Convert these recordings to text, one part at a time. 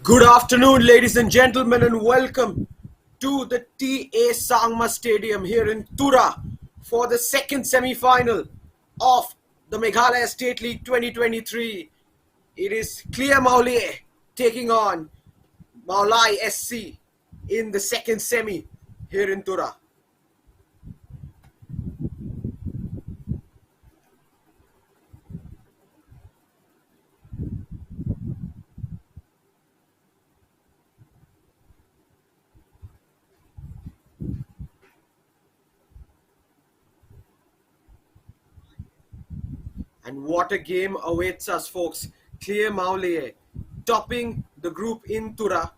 Good afternoon, ladies and gentlemen, and welcome to the TA Sangma Stadium here in Tura for the second semi-final of the Meghalaya State League 2023. It is Khliehmawlieh taking on Mawlai SC in the second semi here in Tura. And what a game awaits us, folks. Khliehmawlieh topping the group in Tura,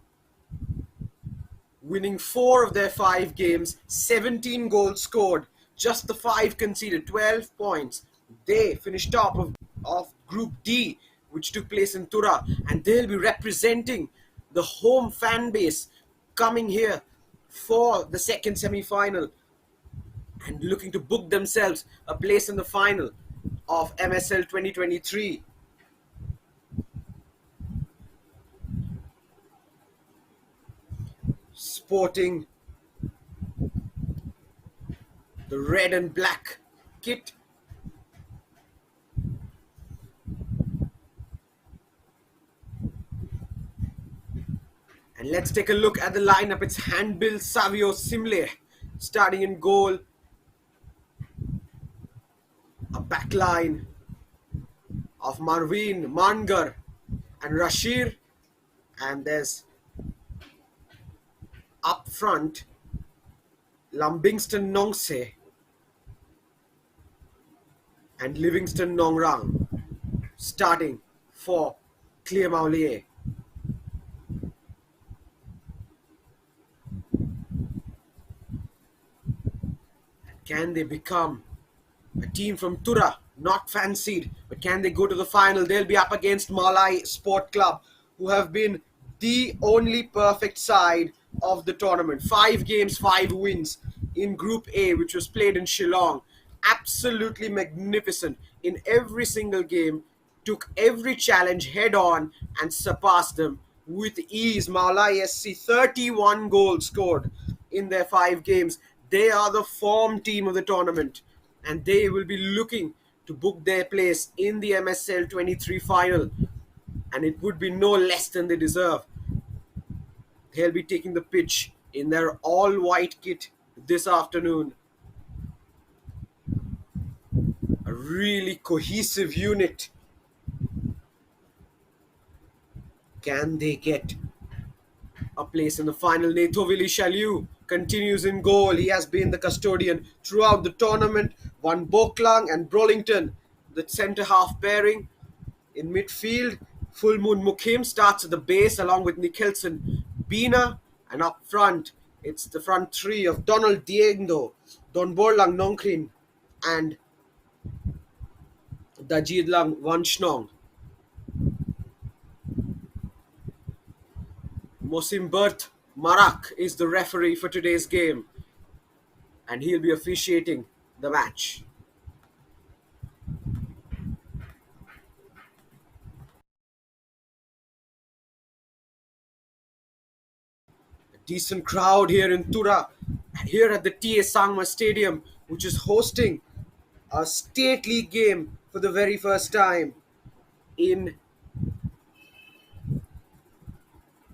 winning 4 of their 5 games, 17 goals scored, just the 5 conceded, 12 points. They finished top of Group D, which took place in Tura, and they'll be representing the home fan base coming here for the second semi-final and looking to book themselves a place in the final of MSL 2023. Sporting the red and black kit. And let's take a look at the lineup. It's Handbill Savio Simle starting in goal. A back line of Marvin, Mangar and Rashir. And there's up front Lambingston Nongse and Livingston Nongrang starting for Khliehmawlieh. Can they become a team from Tura? Not fancied, but can they go to the final? They'll be up against Mawlai Sport Club, who have been the only perfect side of the tournament. 5 games, 5 wins in Group A, which was played in Shillong. Absolutely magnificent in every single game. Took every challenge head on and surpassed them with ease. Mawlai SC 31 goals scored in their 5 games. They are the form team of the tournament, and they will be looking to book their place in the MSL 23 final, and it would be no less than they deserve. They'll be taking the pitch in their all-white kit this afternoon. A really cohesive unit. Can they get a place in the final? Nathovili Shaliu continues in goal. He has been the custodian throughout the tournament. Van Boklang and Brolington, the centre half pairing. In midfield, Full Moon Mukim starts at the base along with Nicholson Bina. And up front, it's the front three of Donald Diendo, Don Borlang Nongkrin, and Dajidlang Wanshnong. Mosimbert Marak is the referee for today's game, and he'll be officiating the match. A decent crowd here in Tura, here at the TA Sangma Stadium, which is hosting a state league game for the very first time in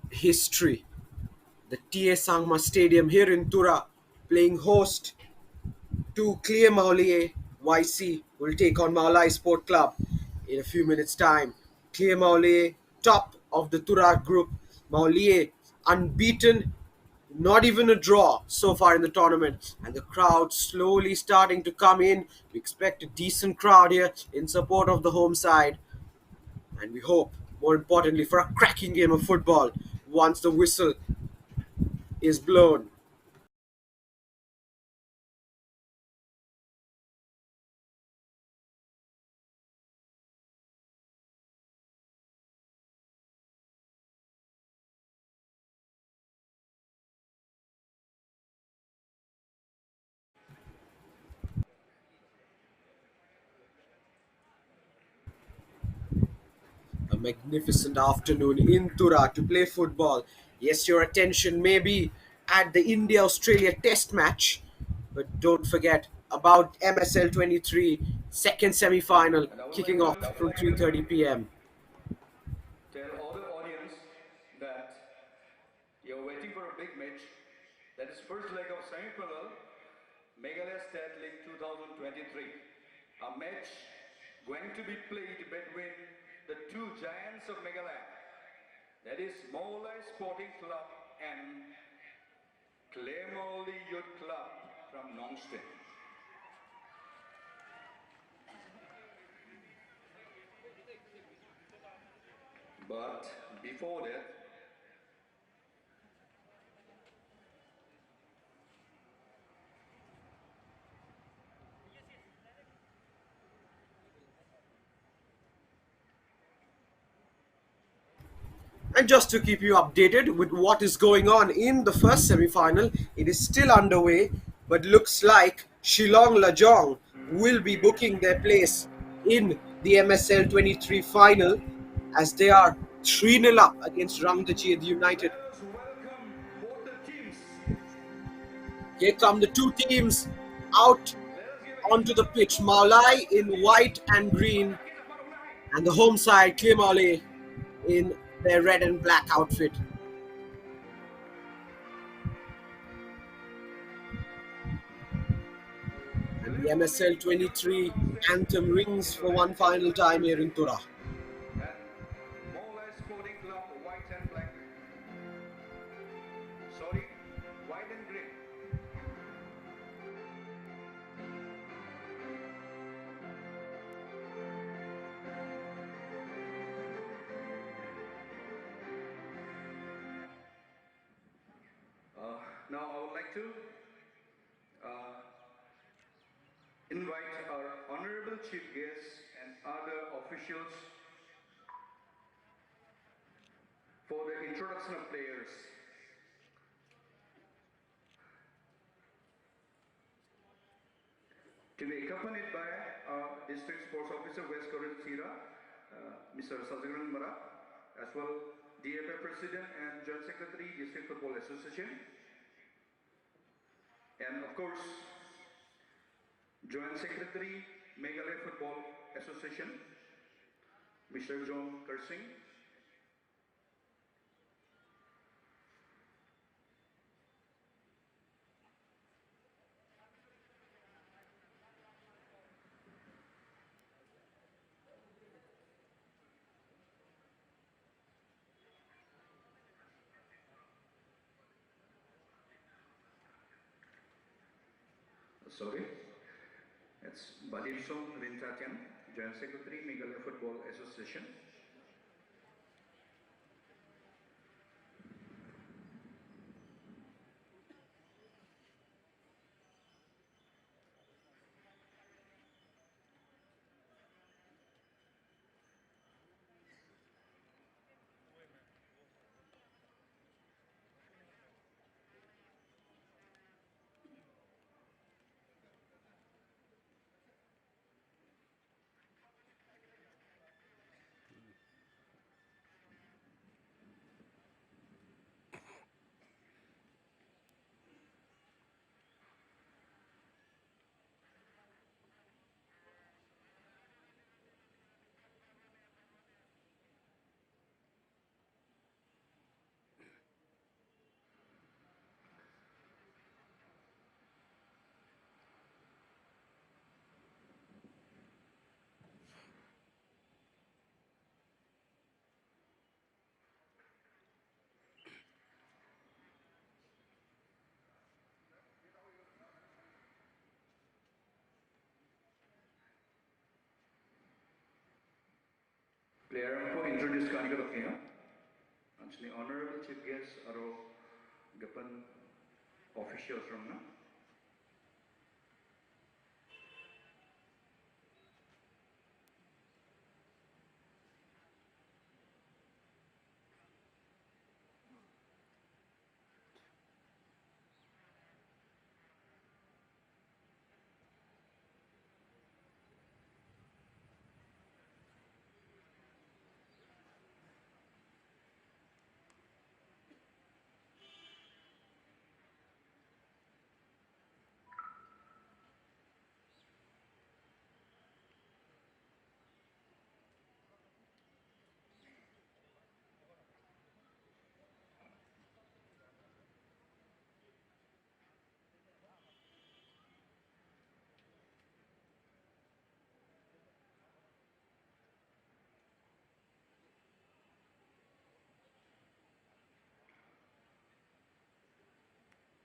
history. The TA Sangma Stadium here in Tura, playing host to Khliehmawlieh YC, will take on Mawlai Sport Club in a few minutes' time. Khliehmawlieh, top of the Tura group. Mawlieh, unbeaten, not even a draw so far in the tournament. And the crowd slowly starting to come in. We expect a decent crowd here in support of the home side. And we hope, more importantly, for a cracking game of football once the whistle is blown. A magnificent afternoon in Tura to play football. Yes, your attention may be at the India Australia Test match, but don't forget about MSL 23 second semi final And I would kicking like off to from 3:30 p.m. tell all the audience that you're waiting for a big match. That is first leg of semifinal, Meghalaya State League 2023. A match going to be played between the two giants of Meghalaya. That is Mawlai Sporting Club and Khliehmawlieh Youth Club from Nongston. But before that, And just to keep you updated with what is going on in the first semi-final, it is still underway, but looks like Shillong Lajong will be booking their place in the MSL 23 final as they are 3-0 up against Rangdachid let United. us welcome both the teams. Here come the two teams out Let us give a huge onto the round of pitch. applause for Mawlai both the in teams. white and green, Kita Marunai. and the home side, Khliehmawlieh, in their red and black outfit. And the MSL Khliehmawlieh Youth Club 23 Nongston anthem rings in for red one and final black time here in jersey. Tura. And Mawlai Sporting Club white and black. Sorry, white and green. Now I would like to uh, invite our honorable chief guests and other officials for the introduction of players. To be accompanied by our District Sports Officer, West Korea Tura, Mr. Sajagran Mara, as well DFA President and Joint Secretary, District Football Association, and of course, Joint Secretary, Meghalaya Football Association, Mr. John Kersing. Sorry, it's Badirson Rintatian, Joint Secretary, Meghalaya Football Association. Player for introduce Kanika Doknya. Actually, honorable chief guest, Aro Gapan officials from now.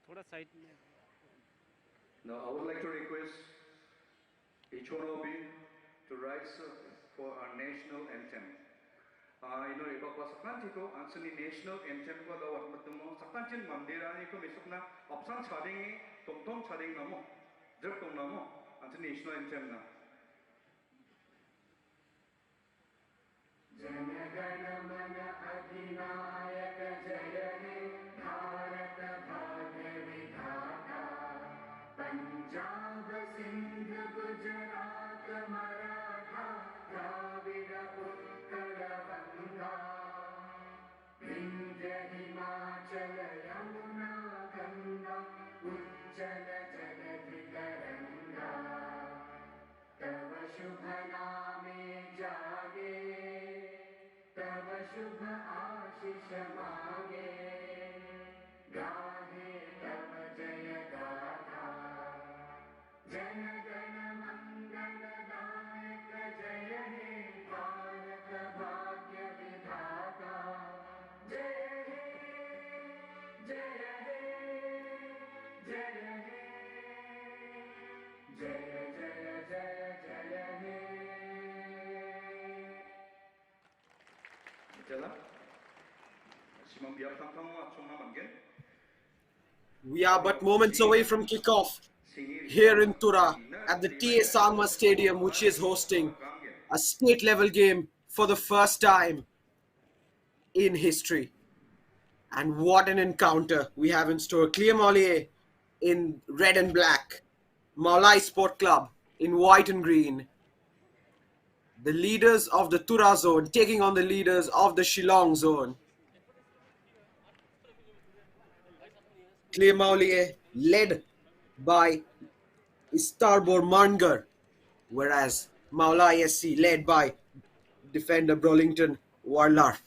थोड़ा side में Now I would like to request each one of you to rise up for our national anthem. Iba ko saklanti ko ansani national anthem ko dawat matumo saklantin mandirani ko misukna opsan chadingi tongtong chading namo drip tong namo ansani national anthem na. जनगण मन अधिनायक जय हे भारत भाग्य विधाता पंजाब सिंध गुजरात मराठा द्राविड उत्कल गंगा विंध्य हिमाचल यमुना गंगा उज्जल जगति तरंगा तव शुभ नामे जागे तव शुभ आशीष मांगे गाहे तव जय गाथा जन गण मंगल दायक जय हे भारत भाग्य विधाता जय हे जय हे जय हे जय जय जय जय हे Jala, simang biar tangkang mo at summa manggil. We are but moments away from kickoff here in Tura at the T.A. Sangma Stadium, which is hosting a state level game for the first time in history. And what an encounter we have in store. Khliehmawlieh in red and black, Mawlai Sport Club in white and green. The leaders of the Tura zone taking on the leaders of the Shillong zone. Khliehmawlieh led by Istarbor Mangar, whereas Mawlai SC led by defender Brolington Warlar.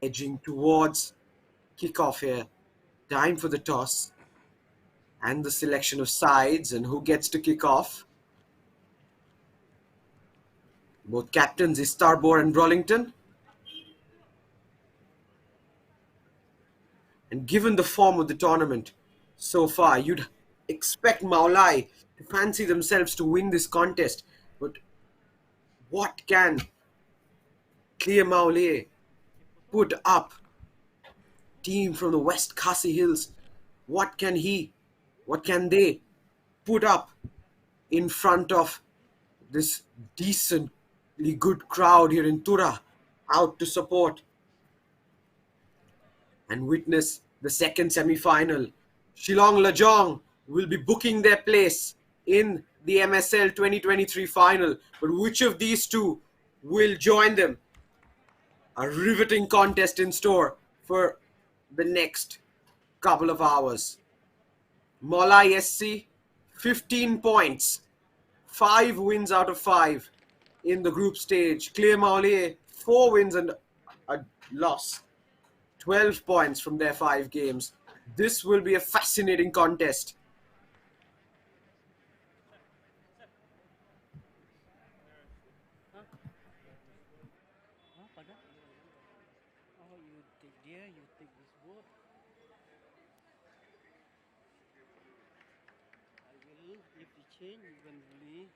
Edging towards kickoff here. Time for the toss and the selection of sides and who gets to kick off. Both captains Istarbor and Brolington. And given the form of the tournament so far, you'd expect Mawlai to fancy themselves to win this contest. But what can Khliehmawlieh put up? Team from the West Khasi Hills. What can they put up in front of this decently good crowd here in Tura out to support and witness the second semi-final? Shillong Lajong will be booking their place in the MSL 2023 final, but which of these two will join them? A riveting contest in store for the next couple of hours. Mawlai SC, 15 points, 5 wins out of 5 in the group stage. Khliehmawlieh, 4 wins and a loss, 12 points from their 5 games. This will be a fascinating contest. pada oh you take there you take this boat I will if you change you can really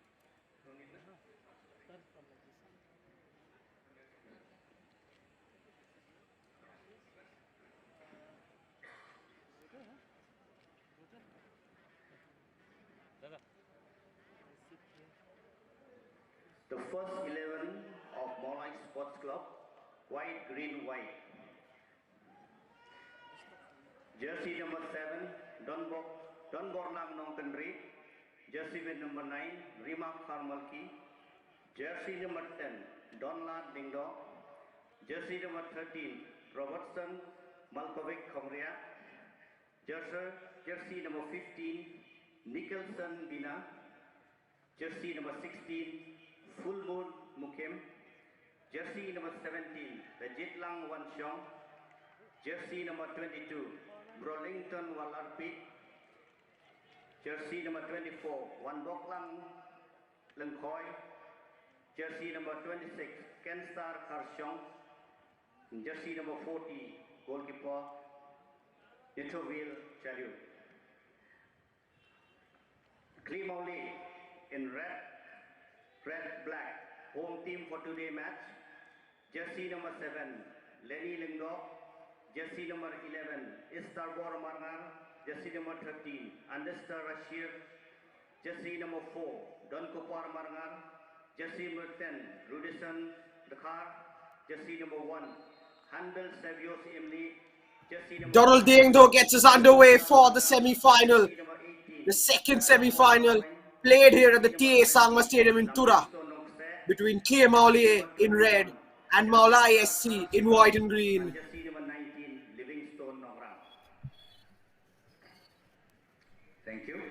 start from like this Dada sit here The first 11 of Mawlai Sports Club, white, green, white. Jersey number 7, Donbornang Nongtenri. Jersey with number 9, Rima Karmalki. Jersey number 10, Donlad Dingdo. Jersey number 13, Robertson Malkovic Komria. Jersey number 15, Nicholson Dina. Jersey number 16, Full Moon Mukim. Jersey number 17, Rajitlang Wanshong. Jersey number 22, Brolington Walarpit. Jersey number 24, Wan Bok Lang Leng Khoi. Jersey number 26, Kenstar Karshong. Jersey number 40, goalkeeper Khliehmawlieh Chaliu. Khliehmawlieh in red, black, home team for today match. Jersey number 7, Lenny Lingdo. Jersey number 11, Istarbor Marnar. Jersey number 13, Andester Rashir. Jersey number 4, Don Kopar Marnar. Jersey number 10, Rudison Dakhar. Jersey number 1, Handel Savios Imli. Jersey number Donald 5, Diengdo gets us underway Kenstar for the Marnar. semi-final. Jersey number 18, The second Darren semi-final Mohammed. played here at the Jersey number TA Sangma 20, Stadium in Tura Lambisto Nongse. between Jersey Khliehmawlieh number in 21, red and Kelvin Mawlai Sarkar. SC in white and green. And jersey number 19, Livingstone Nograng. Thank you.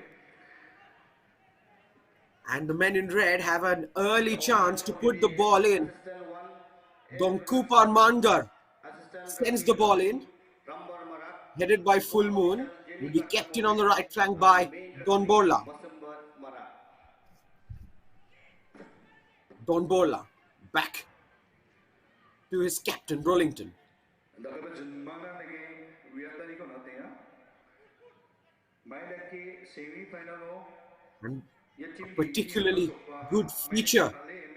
And the men in red have an early chance to put the ball in. Assistant 1, Dongkupan Mangar Assistant sends the ball in, Rambar Marak. headed by Full Moon, will be kept in on the right flank by Don Borla. Don Borla back to his captain Rollington. And a particularly good feature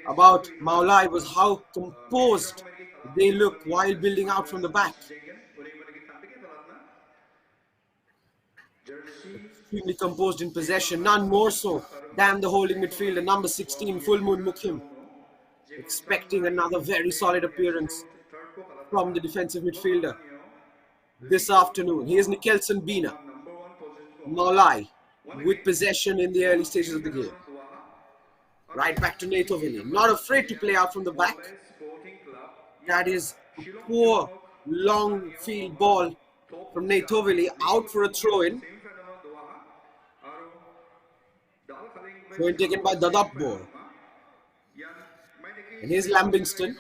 about Mawlai was how composed they look while building out from the back. Extremely composed in possession, none more so than the holding midfielder, number 16, Full Moon Mukhim, expecting another very solid appearance from the defensive midfielder this afternoon. Here's Nikelson Bina. Mawlai with possession in the early stages of the game. Right back to Naithovili. Not afraid to play out from the back. That is a poor long field ball from Naithovili out for a throw-in. Throw-in taken by Dadapbor. And here's Lambingston.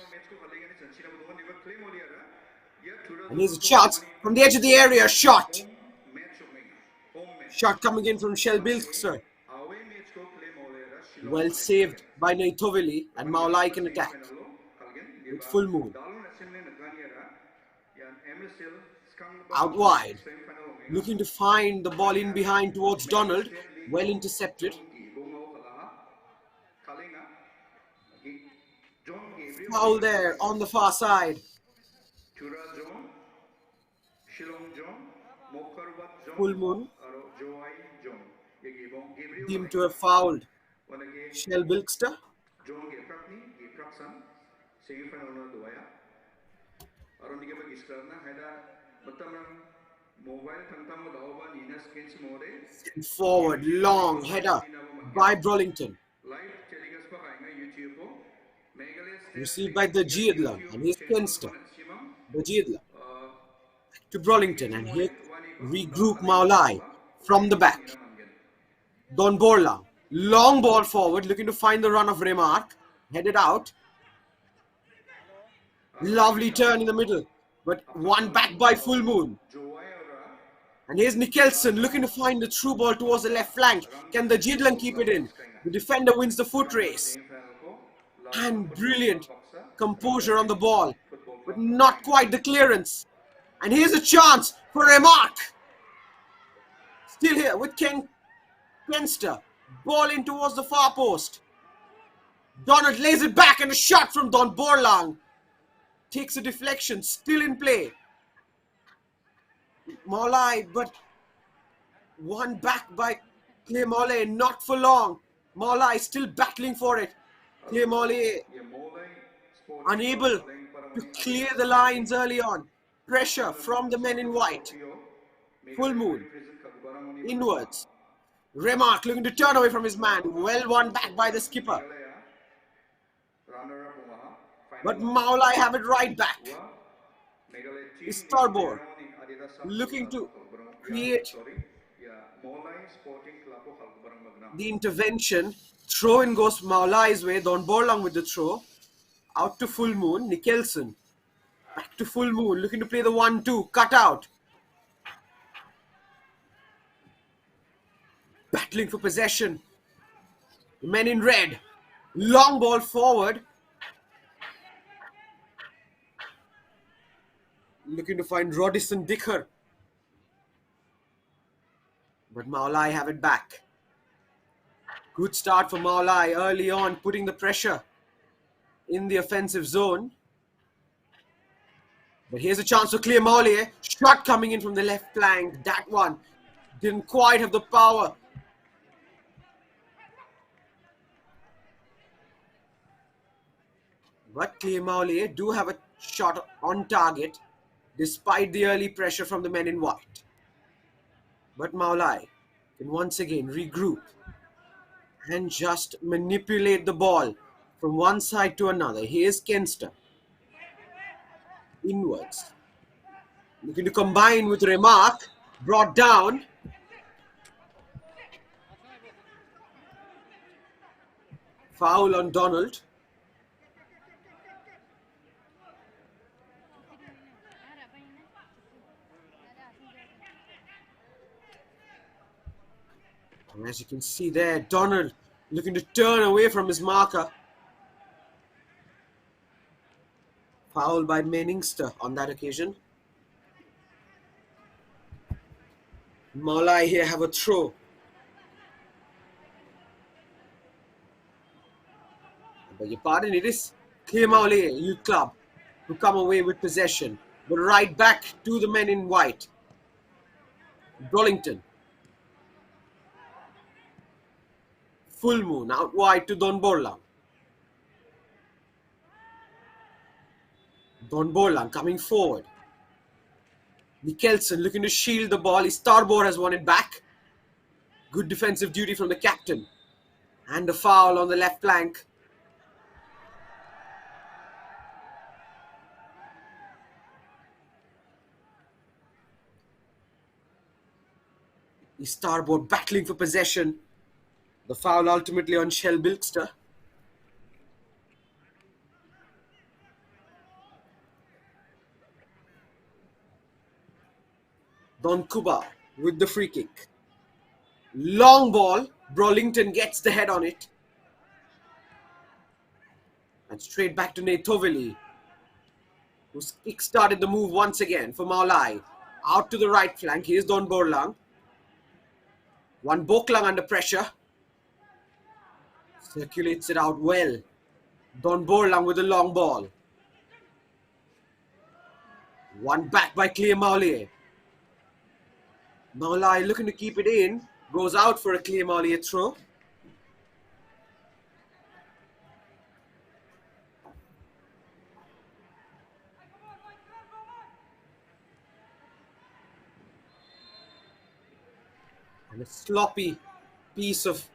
And here's a chance from the edge of the area. Shot. Shot coming in from Shelbilkser. Well saved by Naithovili, and Mawlai can attack with Full Moon. Out wide. Looking to find the ball in behind towards Donald. Well intercepted. Foul there on the far side. Full Moon deemed to have fouled Shelbilkster. Forward, long header by Brollington. Received by the Giedla, and here's Kenster. The Giedla to Brollington, and here regroup Mawlai from the back. Don Borla, long ball forward, looking to find the run of Remark. Headed out. Lovely turn in the middle, but one back by Full Moon. And here's Nikelson looking to find the through ball towards the left flank. Can the Giedlan keep it in? The defender wins the foot race. And brilliant composure on the ball, but not quite the clearance. And here's a chance for Remark. Still here with Kenster. Ball in towards the far post. Donald lays it back, and a shot from Don Borlang. Takes a deflection, still in play. Mawlai, but one back by Khliehmawlieh, not for long. Mawlai still battling for it. Khliehmawlieh unable to clear the lines early on. Pressure from the men in white. Full Moon inwards. Remark looking to turn away from his man. Well won back by the skipper. But Mawlai have it right back. Istarbor looking to create the intervention. Throw in goes Mawlai's way. Don Borlang with the throw. Out to Full Moon. Nikelson. Back to Full Moon. Looking to play the 1-2. Cut out. Back battling for possession. The men in red. Long ball forward. Looking to find Rodison Dicker. But Mawlai have it back. Good start for Mawlai early on, putting the pressure in the offensive zone. But here's a chance for Khliehmawlieh. Shot coming in from the left flank. That one didn't quite have the power. But Khliehmawlieh do have a shot on target despite the early pressure from the men in white. But Mawlai can once again regroup and just manipulate the ball from one side to another. Here's Kenster. Inwards. Looking to combine with Remark. Brought down. Foul on Donald. And as you can see there, Donald looking to turn away from his marker. Foul by Meningster on that occasion. Mawlai here have a throw. I beg your pardon, it is Khliehmawlieh Youth Club who come away with possession. But right back to the men in white. Burlington. Full moon out wide to Don Borlang. Don Borlang coming forward. Mikkelsen looking to shield the ball. Starbor has won it back. Good defensive duty from the captain. And a foul on the left flank. Starboard battling for possession. The foul ultimately on Shell Bilkster. Don Kuba with the free kick. Long ball. Burlington gets the head on it. And straight back to Nathovili, who kick-started the move once again for Mawlai. Out to the right flank. Here's Don Borlang. One Boklang under pressure. Circulates it out well. Don Borlang with a long ball. One back by Khliehmawlieh. Mawlai looking to keep it in. Goes out for a Khliehmawlieh throw. And a sloppy piece of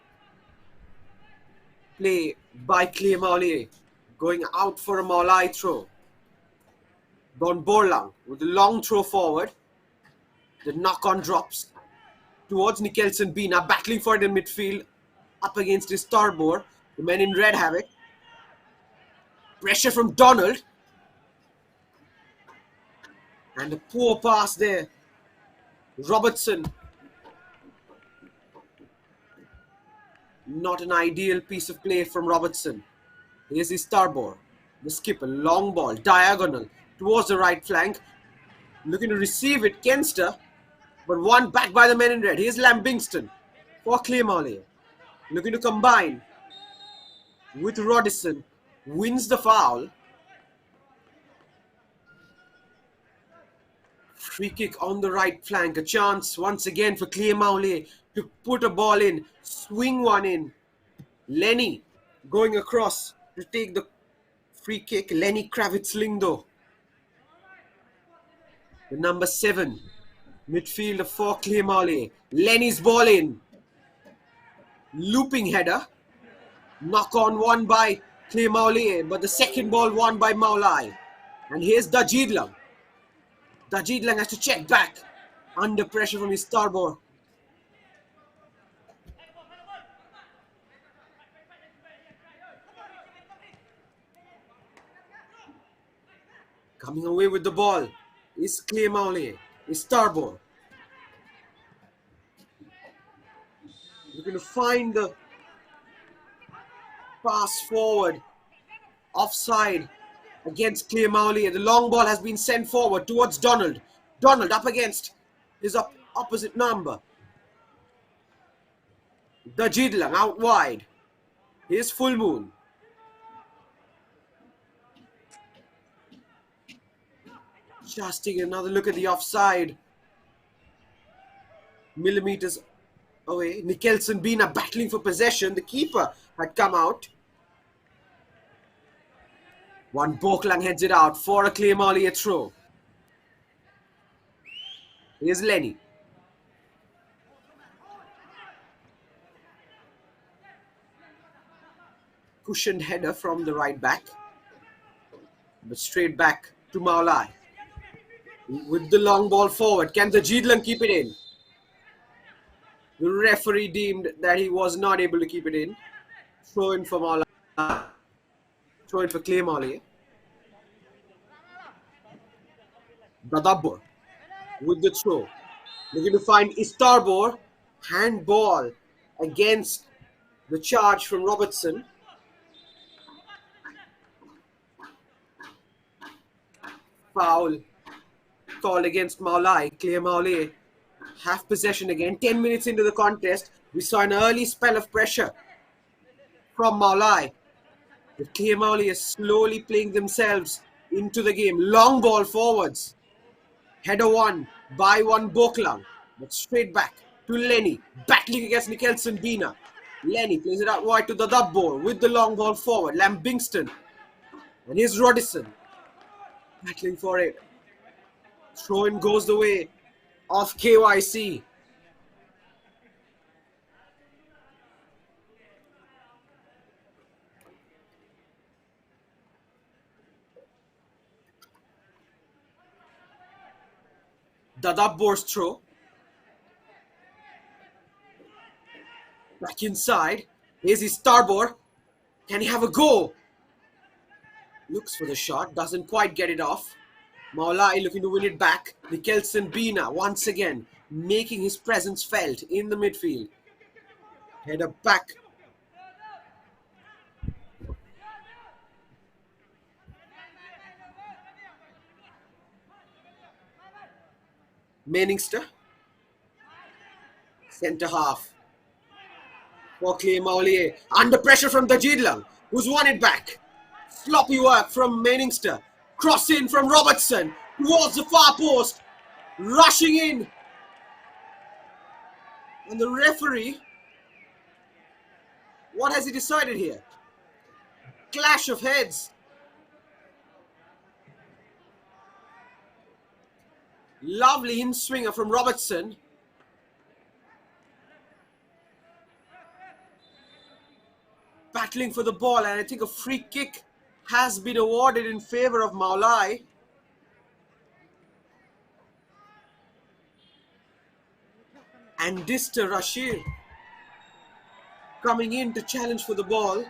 play by Khliehmawlieh. Going out for a Mawlai throw. Don Borlang with a long throw forward. The knock-on drops towards Mikkelsen Bina, battling for it in midfield. Up against his Starbor. The men in red have it. Pressure from Donald. And a poor pass there. Robertson. Not an ideal piece of play from Robertson. Here's his Starbor. The skipper. Long ball. Diagonal. Towards the right flank. Looking to receive it. Kenster. But one back by the men in red. Here's Lambingston for Khliehmawlieh. Looking to combine with Rodison. Wins the foul. Free kick on the right flank. A chance once again for Khliehmawlieh to put a ball in. Swing one in. Lenny going across to take the free kick. Lenny Kravitz-Lingdo. The number 7. Midfielder for Khliehmawlieh. Lenny's ball in. Looping header. Knock on one by Khliehmawlieh, but the second ball won by Mawlai. And here's Dajidlang. Dajidlang has to check back. Under pressure from his Starbor. Coming away with the ball is Khliehmawlieh. Is Starbor. Looking to find the pass forward. Offside against Khliehmawlieh. The long ball has been sent forward towards Donald. Donald up against his opposite number. The Jidlang out wide. Here's Full Moon. Just taking another look at the offside. Millimeters away. Nicholson Bina battling for possession. The keeper had come out. One Boklang heads it out for a Khliehmawlieh throw. Here's Lenny. Cushioned header from the right back. But straight back to Mawlai. With the long ball forward. Can the Jidlang keep it in? The referee deemed that he was not able to keep it in. Throw in for Mawlai. Throw in for Khliehmawlieh. Dadabur with the throw. Looking to find Istarbor. Handball against the charge from Robertson. Foul called against Mawlai. Khliehmawlieh have possession again. 10 minutes into the contest, we saw an early spell of pressure from Mawlai. The Khliehmawlieh is slowly playing themselves into the game. Long ball forwards. Header one by one Boklang. But straight back to Lenny. Battling against Nicholson Bina. Lenny plays it out wide to the Dabbor with the long ball forward. Lambingston. And here's Rodison. Battling for it. Throw-in goes the way of KYC. Dadabbor's throw. Back inside. Here's his Starbor. Can he have a go? Looks for the shot. Doesn't quite get it off. Mawlai looking to win it back. Nicholson Bina once again making his presence felt in the midfield. Header back. Meningster. Centre half. For Khliehmawlieh. Under pressure from the Jidlang, who's won it back. Sloppy work from Meningster. Cross in from Robertson towards the far post. Rushing in. And the referee, what has he decided here? Clash of heads. Lovely in-swinger from Robertson. Battling for the ball, and I think a free kick has been awarded in favor of Mawlai. And Dister Rashir coming in to challenge for the ball.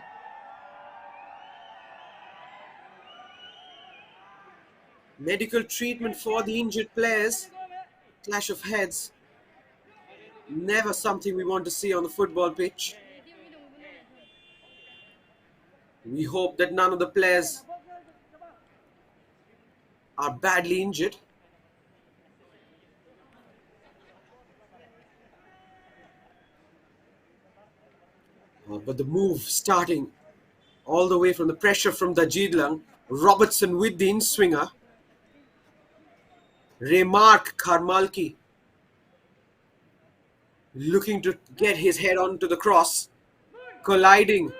Medical treatment for the injured players. Clash of heads. Never something we want to see on the football pitch. We hope that none of the players are badly injured. But the move starting all the way from the pressure from the Jidlang. Robertson with the in-swinger. Remark Karmalki looking to get his head onto the cross. Colliding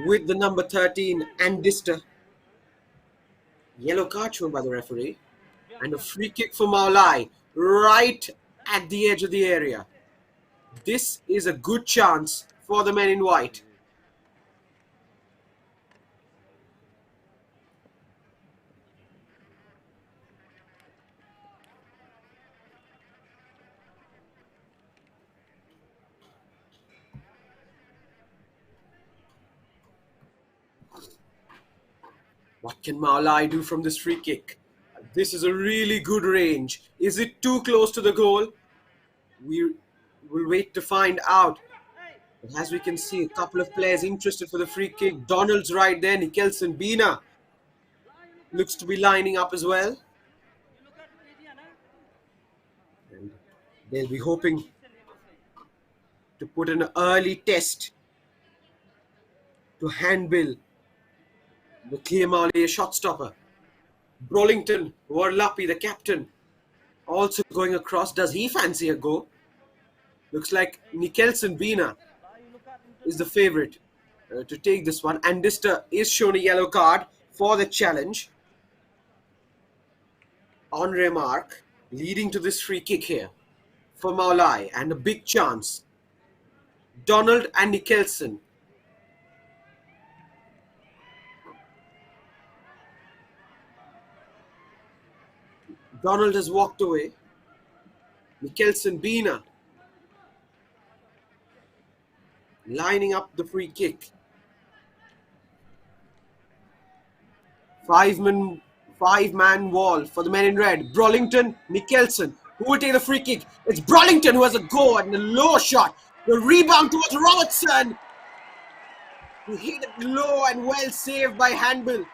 with the number 13 and Dister. Yellow card shown by the referee. And a free kick for Mawlai right at the edge of the area. This is a good chance for the men in white. What can Mawlai do from this free kick? This is a really good range. Is it too close to the goal? We We'll wait to find out. But as we can see, a couple of players interested for the free kick. Donald's right there. Nicholson Bina looks to be lining up as well. And they'll be hoping to put an early test to handbill the Khliehmawlieh shot stopper. Brolington, Warlapi, the captain, also going across. Does he fancy a go? Looks like Nicholson Bina is the favourite to take this one. And Dista is shown a yellow card for the challenge on remark, leading to this free kick here for Mawlai, and a big chance. Donald and Nicholson. Donald has walked away. Nicholson Bina lining up the free kick. Five-man wall for the men in red. Brolington, Nicholson. Who will take the free kick? It's Brolington who has a go and a low shot. The rebound towards Robertson. He hit it low and well saved by handbill.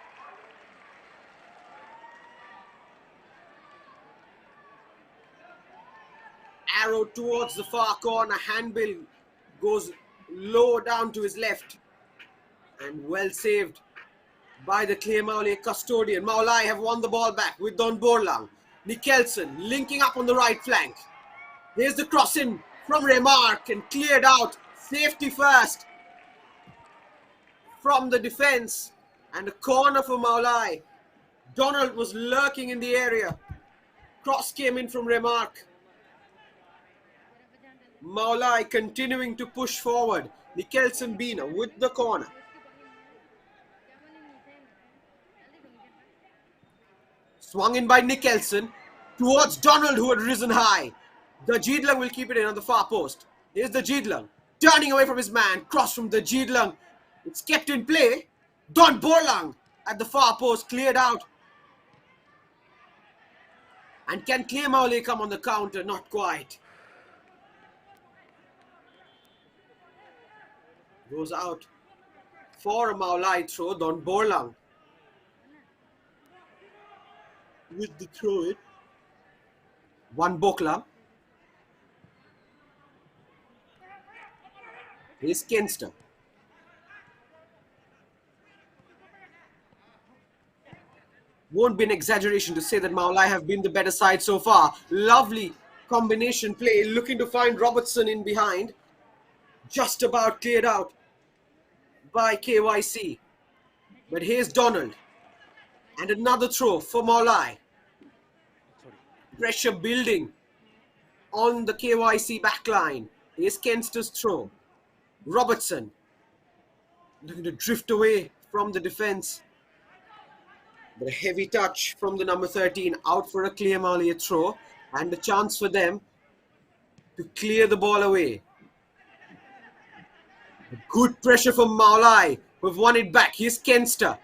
Arrow towards the far corner. Handbill goes low down to his left. And well saved by the Khliehmawlieh custodian. Mawlai have won the ball back with Don Borlang. Nicholson linking up on the right flank. Here's the cross in from Remark and cleared out. Safety first from the defense. And a corner for Mawlai. Donald was lurking in the area. Cross came in from Remark. Mawlai continuing to push forward. Nicholson Bina with the corner. Swung in by Nicholson towards Donald, who had risen high. The Jidlang will keep it in on the far post. Here's the Jidlang turning away from his man. Cross from the Jidlang. It's kept in play. Don Borlang at the far post, cleared out. And can Khliehmawlieh come on the counter? Not quite. Goes out for a Mawlai throw. Don Borlang with the throw in. One Bokla. Here's Kenster. Won't be an exaggeration to say that Mawlai have been the better side so far. Lovely combination play. Looking to find Robertson in behind. Just about cleared out by KYC. But here's Donald. And another throw for Mawlai. Pressure building on the KYC backline. Here's Kenster's throw. Robertson looking to drift away from the defense. But a heavy touch from the number 13 out for a Khliehmawlieh throw. And a chance for them to clear the ball away. Good pressure from Mawlai, who've won it back. Here's Kenster.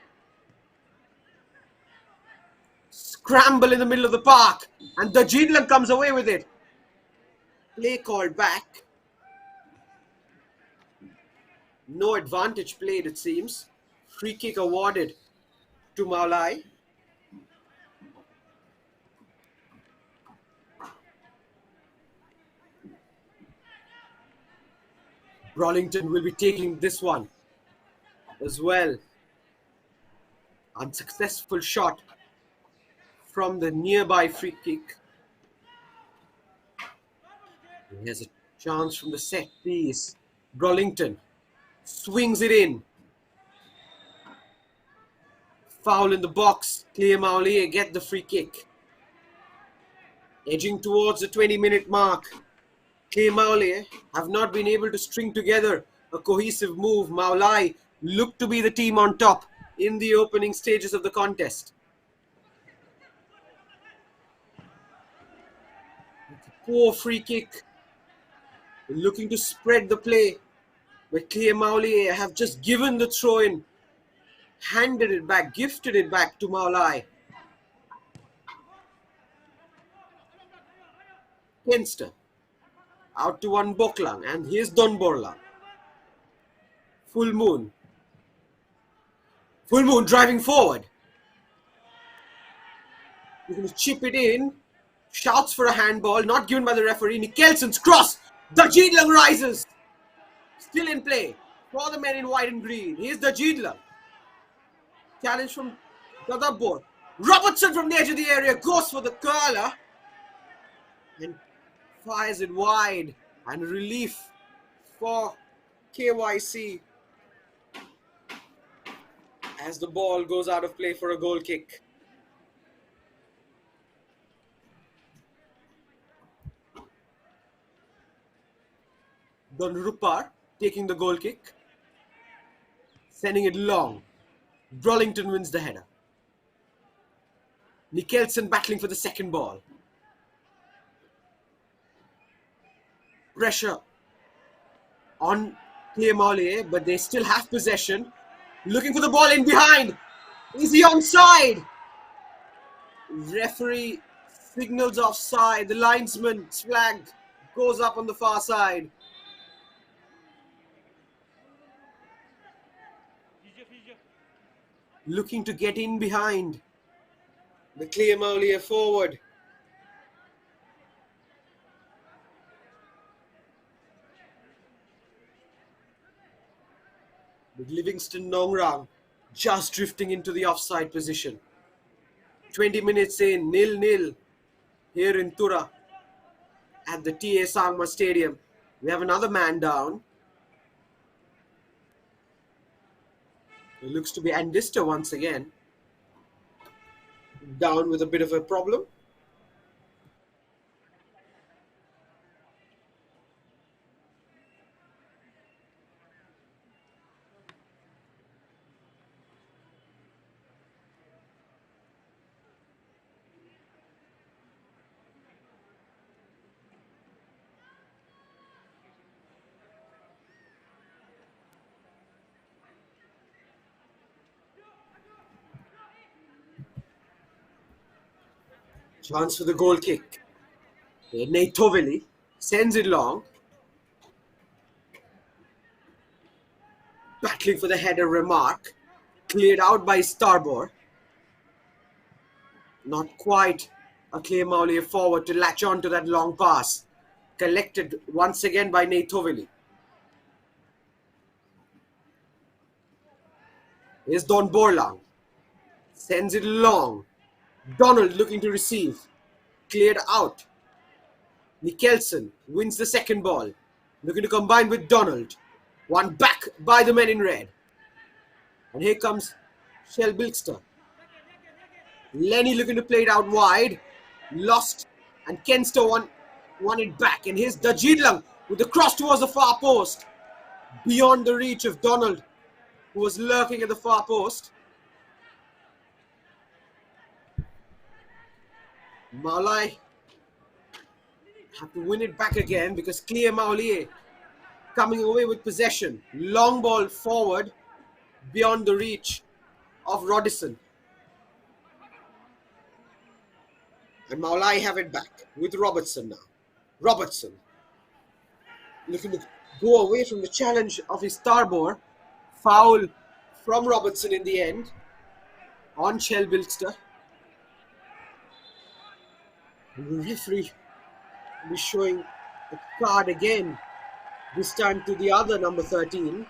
Scramble in the middle of the park. And the Jidlang comes away with it. Play called back. No advantage played, it seems. Free kick awarded to Mawlai. Brolington will be taking this one as well. Unsuccessful shot from the nearby free kick. Here's a chance from the set piece. Brolington swings it in. Foul in the box. Khliehmawlieh get the free kick. Edging towards the 20-minute mark. Khliehmawlieh have not been able to string together a cohesive move. Mawlai look to be the team on top in the opening stages of the contest. Poor free kick. Looking to spread the play. But Khliehmawlieh have just given the throw in. Handed it back, gifted it back to Mawlai. Kenster. Out to one Boklang, and here's Don Borlang. Full Moon. Full Moon driving forward. He's going to chip it in. Shouts for a handball, not given by the referee. Nikelsen's cross. Dajidlang rises. Still in play for the men in white and green. Here's Dajidlang. Challenge from Dadabor. Robertson from the edge of the area goes for the curler and fires it wide. And relief for KYC as the ball goes out of play for a goal kick. Don Rupar taking the goal kick, sending it long. Brollington wins the header. Nikelsen battling for the second ball. Pressure on Khliehmawlieh, but they still have possession. Looking for the ball in behind. Is he onside? Referee signals offside. The linesman's flag goes up on the far side. Looking to get in behind the Khliehmawlieh forward. With Livingston Nongrang just drifting into the offside position. 20 minutes in, 0-0 here in Tura at the TA Sangma Stadium. We have another man down. It looks to be Andista once again. Down with a bit of a problem. Chance for the goal kick. Naitovili sends it long. Battling for the header remark. Cleared out by Starbor. Not quite a Khliehmawlieh forward to latch on to that long pass. Collected once again by Naitovili. Here's Don Borlang. Sends it long. Donald looking to receive. Cleared out. Nikelsen wins the second ball. Looking to combine with Donald. One back by the men in red. And here comes Shelbilkster. Lenny looking to play it out wide. Lost. And Kenster won it back. And here's Dajidlang with the cross towards the far post. Beyond the reach of Donald, who was lurking at the far post. Mawlai have to win it back again because Khliehmawlieh coming away with possession. Long ball forward beyond the reach of Rodison. And Mawlai have it back with Robertson now. Robertson looking to go away from the challenge of his Starbor. Foul from Robertson in the end on Shelbilkster. The referee will be showing a card again, this time to the other number 13.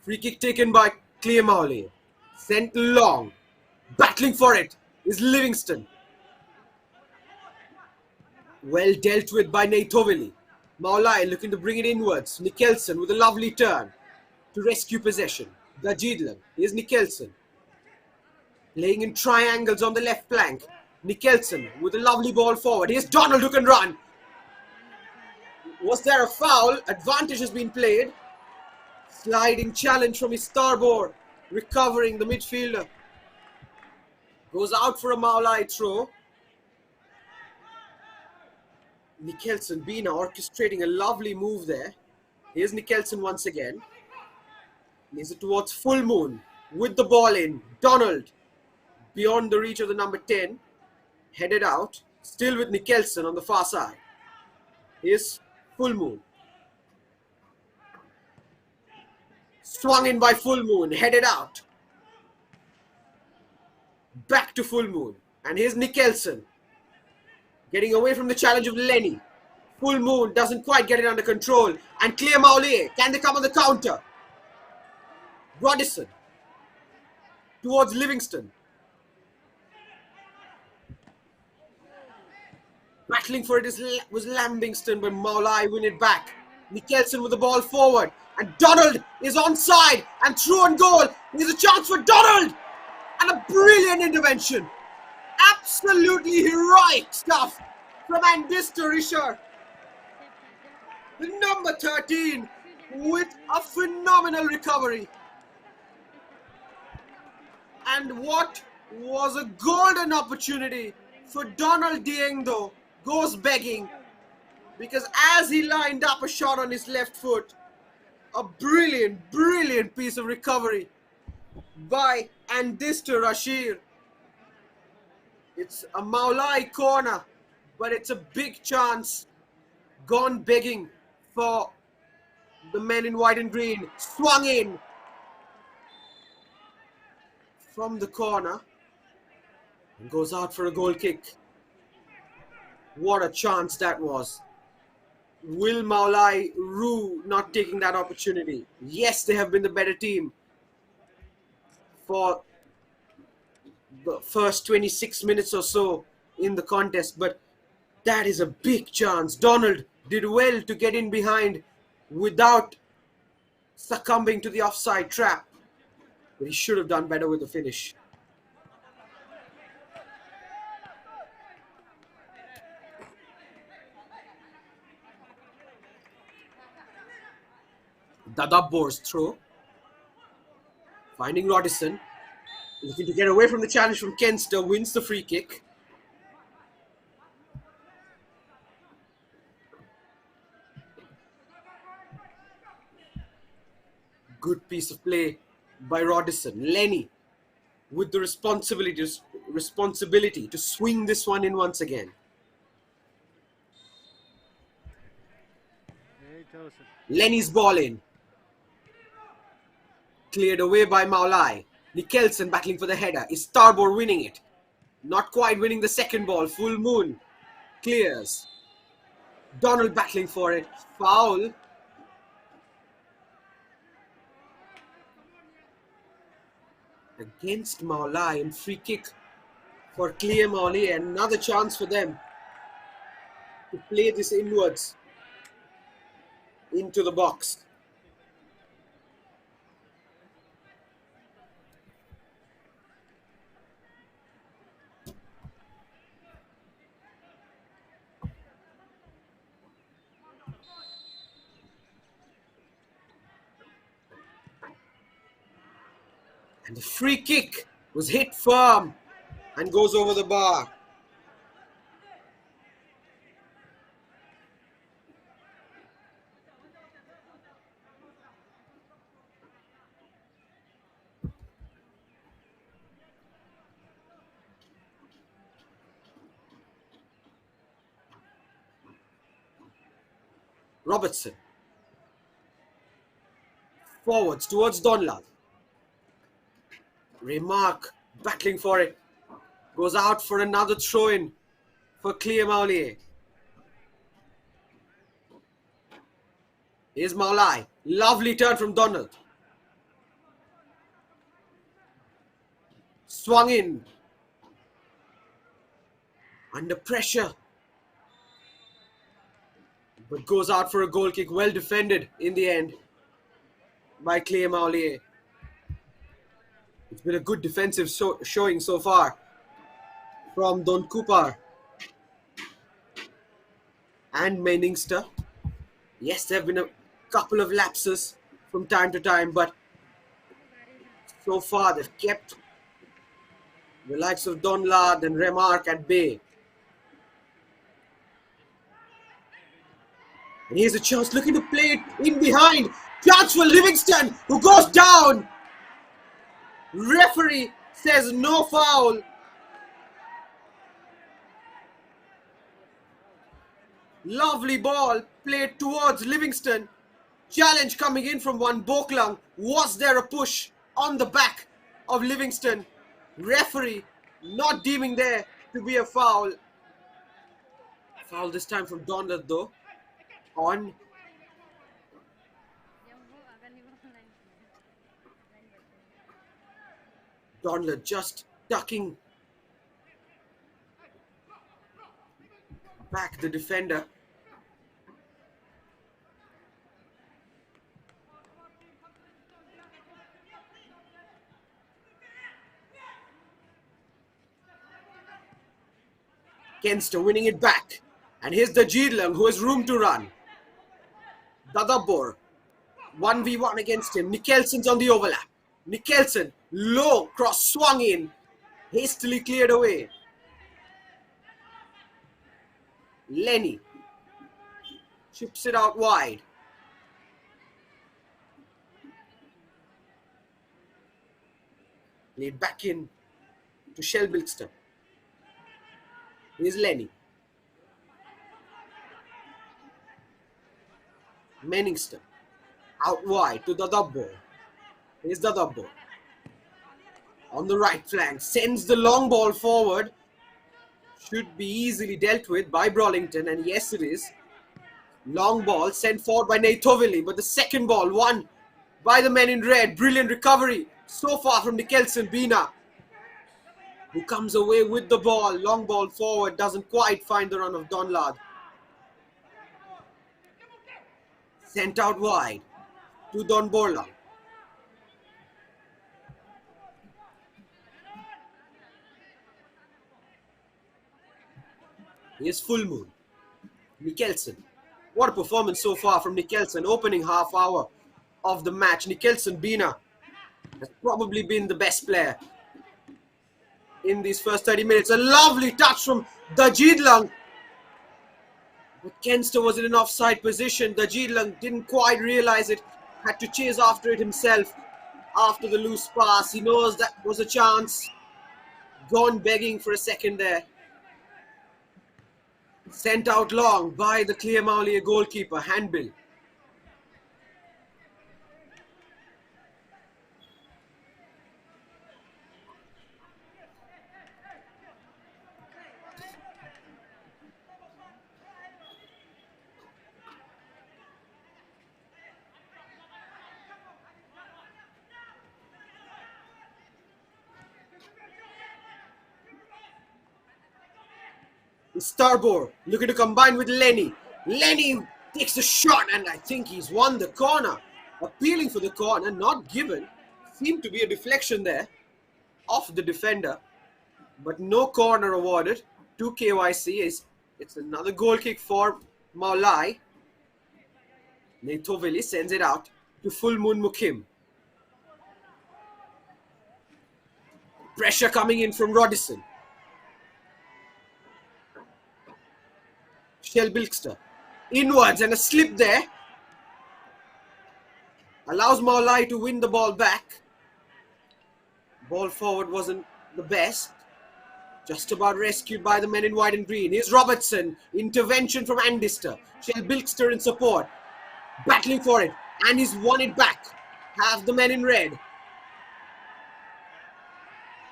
Free kick taken by Khliehmawlieh. Sent long. Battling for it is Livingston. Well dealt with by Naitovili. Mawlai looking to bring it inwards. Nikelsen with a lovely turn to rescue possession. Dajidlang. Here's Nikelsen. Playing in triangles on the left flank. Nikelsen with a lovely ball forward. Here's Donald who can run. Was there a foul? Advantage has been played. Sliding challenge from his starboard. Recovering the midfielder. Goes out for a Mawlai throw. Nicholson Bina orchestrating a lovely move there. Here's Nicholson once again. Leaves it towards Full Moon. With the ball in. Donald. Beyond the reach of the number 10. Headed out. Still with Nicholson on the far side. Here's Full Moon. Swung in by Full Moon. Headed out. Back to Full Moon. And here's Nicholson. Getting away from the challenge of Lenny. Full Moon doesn't quite get it under control. And Khliehmawlieh. Can they come on the counter? Rodison. Towards Livingston. Battling for it was Lambingston, but Mawlai win it back. Nicholson with the ball forward. And Donald is onside. And through on goal. There's a chance for Donald. And a brilliant intervention. Absolutely heroic stuff from Andista Risher. The number 13 with a phenomenal recovery. And what was a golden opportunity for Donald Dieng goes begging, because as he lined up a shot on his left foot, a brilliant piece of recovery by Andista Rashir. It's a Mawlai corner, but it's a big chance gone begging for the men in white and green. Swung in from the corner and goes out for a goal kick. What a chance that was. Will Mawlai rue not taking that opportunity? Yes, they have been the better team for the first 26 minutes or so in the contest, but that is a big chance. Donald did well to get in behind without succumbing to the offside trap, but he should have done better with the finish. Dadabbor's throw. Finding Rodison. Looking to get away from the challenge from Kenster. Wins the free kick. Good piece of play by Rodison. Lenny with the responsibility to swing this one in once again. Lenny's ball in. Cleared away by Mawlai. Nicholson battling for the header. Is Starboard winning it? Not quite winning the second ball. Full Moon clears. Donald battling for it. Foul. Against Mawlai, and free kick for Khliehmawlieh. Another chance for them to play this inwards into the box. And the free kick was hit firm and goes over the bar. Robertson. Forwards towards Donlad. Remark battling for it. Goes out for another throw-in for Khliehmawlieh. Here's Mawlai. Lovely turn from Donald. Swung in. Under pressure. But goes out for a goal kick. Well defended in the end by Khliehmawlieh. It's been a good defensive showing so far from Don Cooper and Meningster. Yes, there have been a couple of lapses from time to time, but so far they've kept the likes of Donlad and Remark at bay. And here's a chance, looking to play it in behind. Chance for Livingston, who goes down. Referee says no foul. Lovely ball played towards Livingston. Challenge coming in from one Boklang. Was there a push on the back of Livingston? Referee not deeming there to be a foul. Foul this time from Donlad though. On Donlad just ducking back the defender. Kenster winning it back. And here's the Jidlang who has room to run. Dadabor 1v1 against him. Nikelsen's on the overlap. Nikelsen low cross swung in. Hastily cleared away. Lenny chips it out wide. Played back in to Shelbilkston. Here's Lenny. Menningston out wide to Dadabbo. Here's Dadabbo. On the right flank, sends the long ball forward. Should be easily dealt with by Brawlington, and yes it is. Long ball sent forward by Naithovili, but the second ball won by the men in red. Brilliant recovery so far from Nikelsen Bina, who comes away with the ball. Long ball forward, doesn't quite find the run of Donlad. Sent out wide to Don Borla. Here's Full Moon. Nikelsen. What a performance so far from Nikelsen. Opening half hour of the match. Nikelsen Bina has probably been the best player in these first 30 minutes. A lovely touch from Dajidlang. But Kenster was in an offside position. Dajidlang didn't quite realize it. Had to chase after it himself after the loose pass. He knows that was a chance. Gone begging for a second there. Sent out long by the Khliehmawlieh goalkeeper, handbill. Starbor looking to combine with Lenny. Lenny takes the shot, and I think he's won the corner. Appealing for the corner, not given. Seemed to be a deflection there off the defender, but no corner awarded to KYC. It's another goal kick for Mawlai. Naithovili sends it out to Full Moon Mukim. Pressure coming in from Rodison. Shelbilkster inwards, and a slip there allows Mawlai to win the ball back. Ball forward wasn't the best. Just about rescued by the men in white and green. Here's Robertson. Intervention from Andister. Shelbilkster in support. Battling for it, and he's won it back. Have the men in red.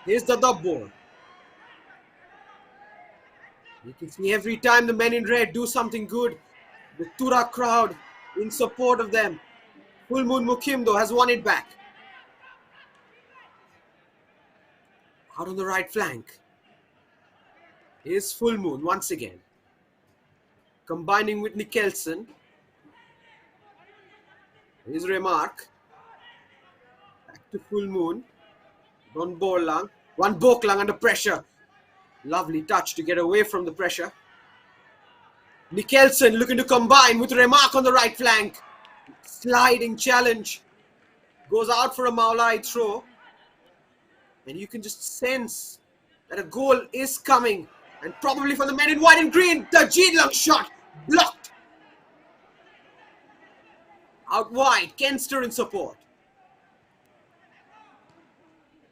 Here's the Dabbor. You can see every time the men in red do something good, the Tura crowd in support of them. Full Moon Mukim though has won it back. Out on the right flank. Here's Full Moon once again. Combining with Nikelsen. Here's Remark. Back to Full Moon. Don Borlang. One Boklang under pressure. Lovely touch to get away from the pressure. Nikelsen looking to combine with Remark on the right flank. Sliding challenge Goes out for a Mawlai throw. And you can just sense that a goal is coming. And probably for the men in white and green, the Jeedlang shot blocked. Out wide, Kenster in support.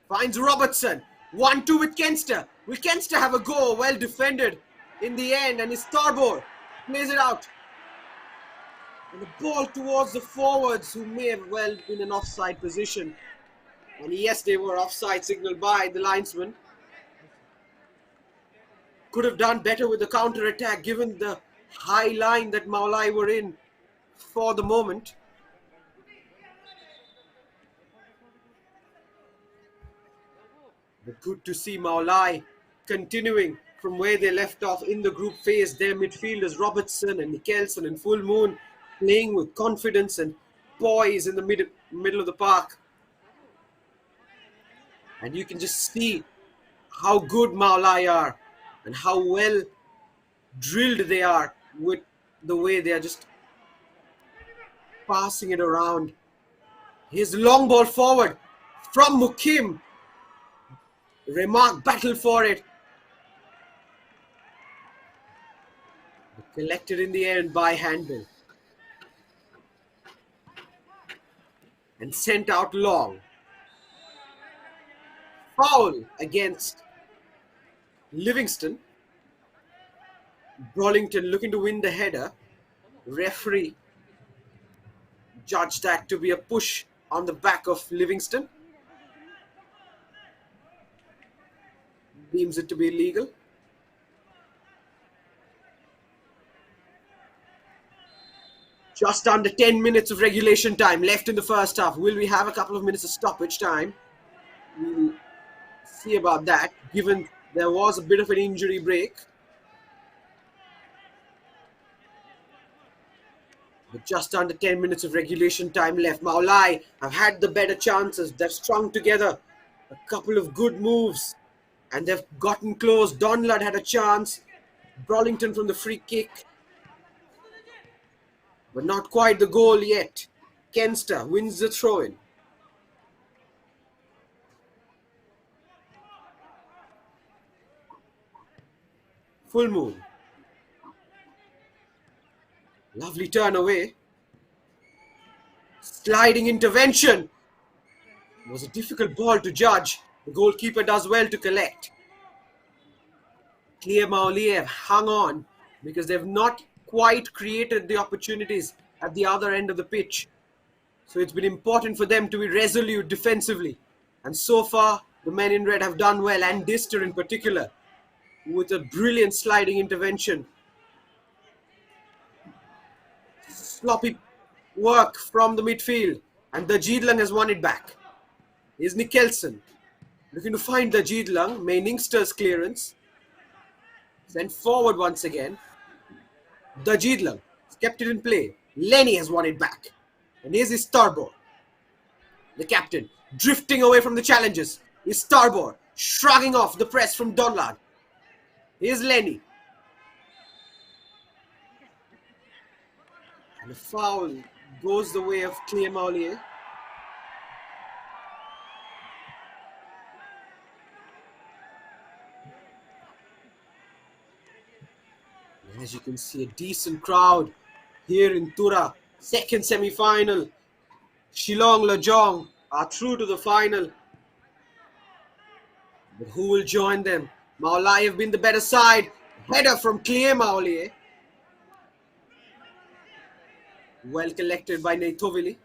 Finds Robertson. 1-2 with Kenster. Will Kenster have a go? Well defended in the end. And his starboard plays it out. And the ball towards the forwards, who may have well been in offside position. And yes, they were offside signaled by the linesman. Could have done better with the counter attack given the high line that Mawlai were in for the moment. But good to see Mawlai continuing from where they left off in the group phase. Their midfielders Robertson and Nicholson and Full Moon playing with confidence and poise in the middle of the park. And you can just see how good Mawlai are and how well drilled they are with the way they are just passing it around. His long ball forward from Mukim. Remark battle for it. But collected in the end by Handbill. And sent out long. Foul against Livingston. Brawlington looking to win the header. Referee judged that to be a push on the back of Livingston. Deems it to be illegal. Just under 10 minutes of regulation time left in the first half. Will we have a couple of minutes of stoppage time? We'll see about that, given there was a bit of an injury break. But just under 10 minutes of regulation time left. Mawlai have had the better chances. They've strung together a couple of good moves and they've gotten close. Donlad had a chance. Brawlington from the free kick. But not quite the goal yet. Kenster wins the throw-in. Full Moon. Lovely turn away. Sliding intervention. It was a difficult ball to judge. The goalkeeper does well to collect. Khliehmawlieh have hung on because they've not quite created the opportunities at the other end of the pitch. So it's been important for them to be resolute defensively. And so far, the men in red have done well, and Dister in particular, with a brilliant sliding intervention. Sloppy work from the midfield, and the Jeedlang has won it back. Here's Nicholson looking to find the Jeedlang. Ningster's clearance. Sent forward once again. The Jeedlang has kept it in play. Lenny has won it back. And here's his starboard. The captain drifting away from the challenges. His starboard shrugging off the press from Donlad. Here's Lenny. And the foul goes the way of Khliehmawlieh. As you can see, a decent crowd here in Tura. Second semi-final. Shillong Lajong are through to the final. But who will join them? Mawlai have been the better side. Header from Khliehmawlieh. Well collected by Naithovili.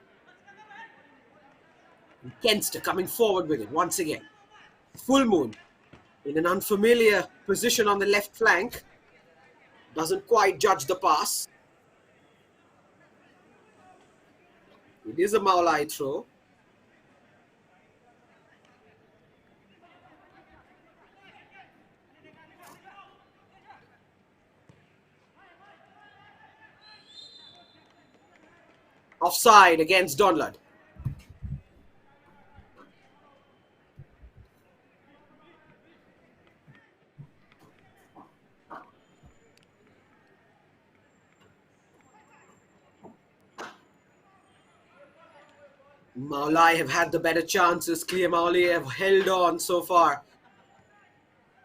Kenster coming forward with it once again. Full Moon in an unfamiliar position on the left flank. Doesn't quite judge the pass. It is a Mawlai throw. Offside against Donlad. Mawlai have had the better chances. Khliehmawlieh have held on so far.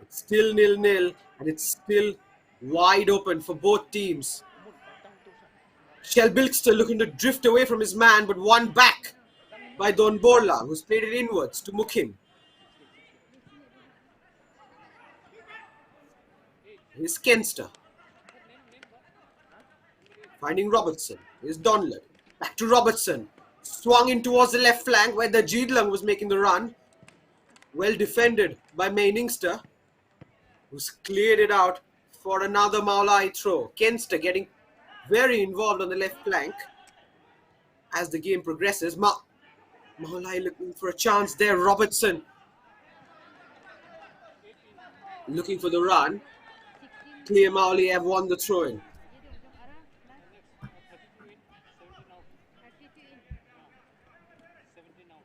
It's still nil-nil, and it's still wide open for both teams. Mun, pantang tu sa. Shelbilkster looking to drift away from his man, but won back by Don Borla, who's played it inwards to Mukim. 16. Here's Kenster, But name ba? finding Robertson. Here's Donlad. Back to Robertson. Swung in towards the left flank where the Jeedlang was making the run. Well defended by Mainingster, who's cleared it out for another Mawlai throw. Kenster getting very involved on the left flank as the game progresses. Mawlai looking for a chance there. Robertson looking for the run. Khliehmawlieh have won the throw-in. Next. 32 in. 17 out.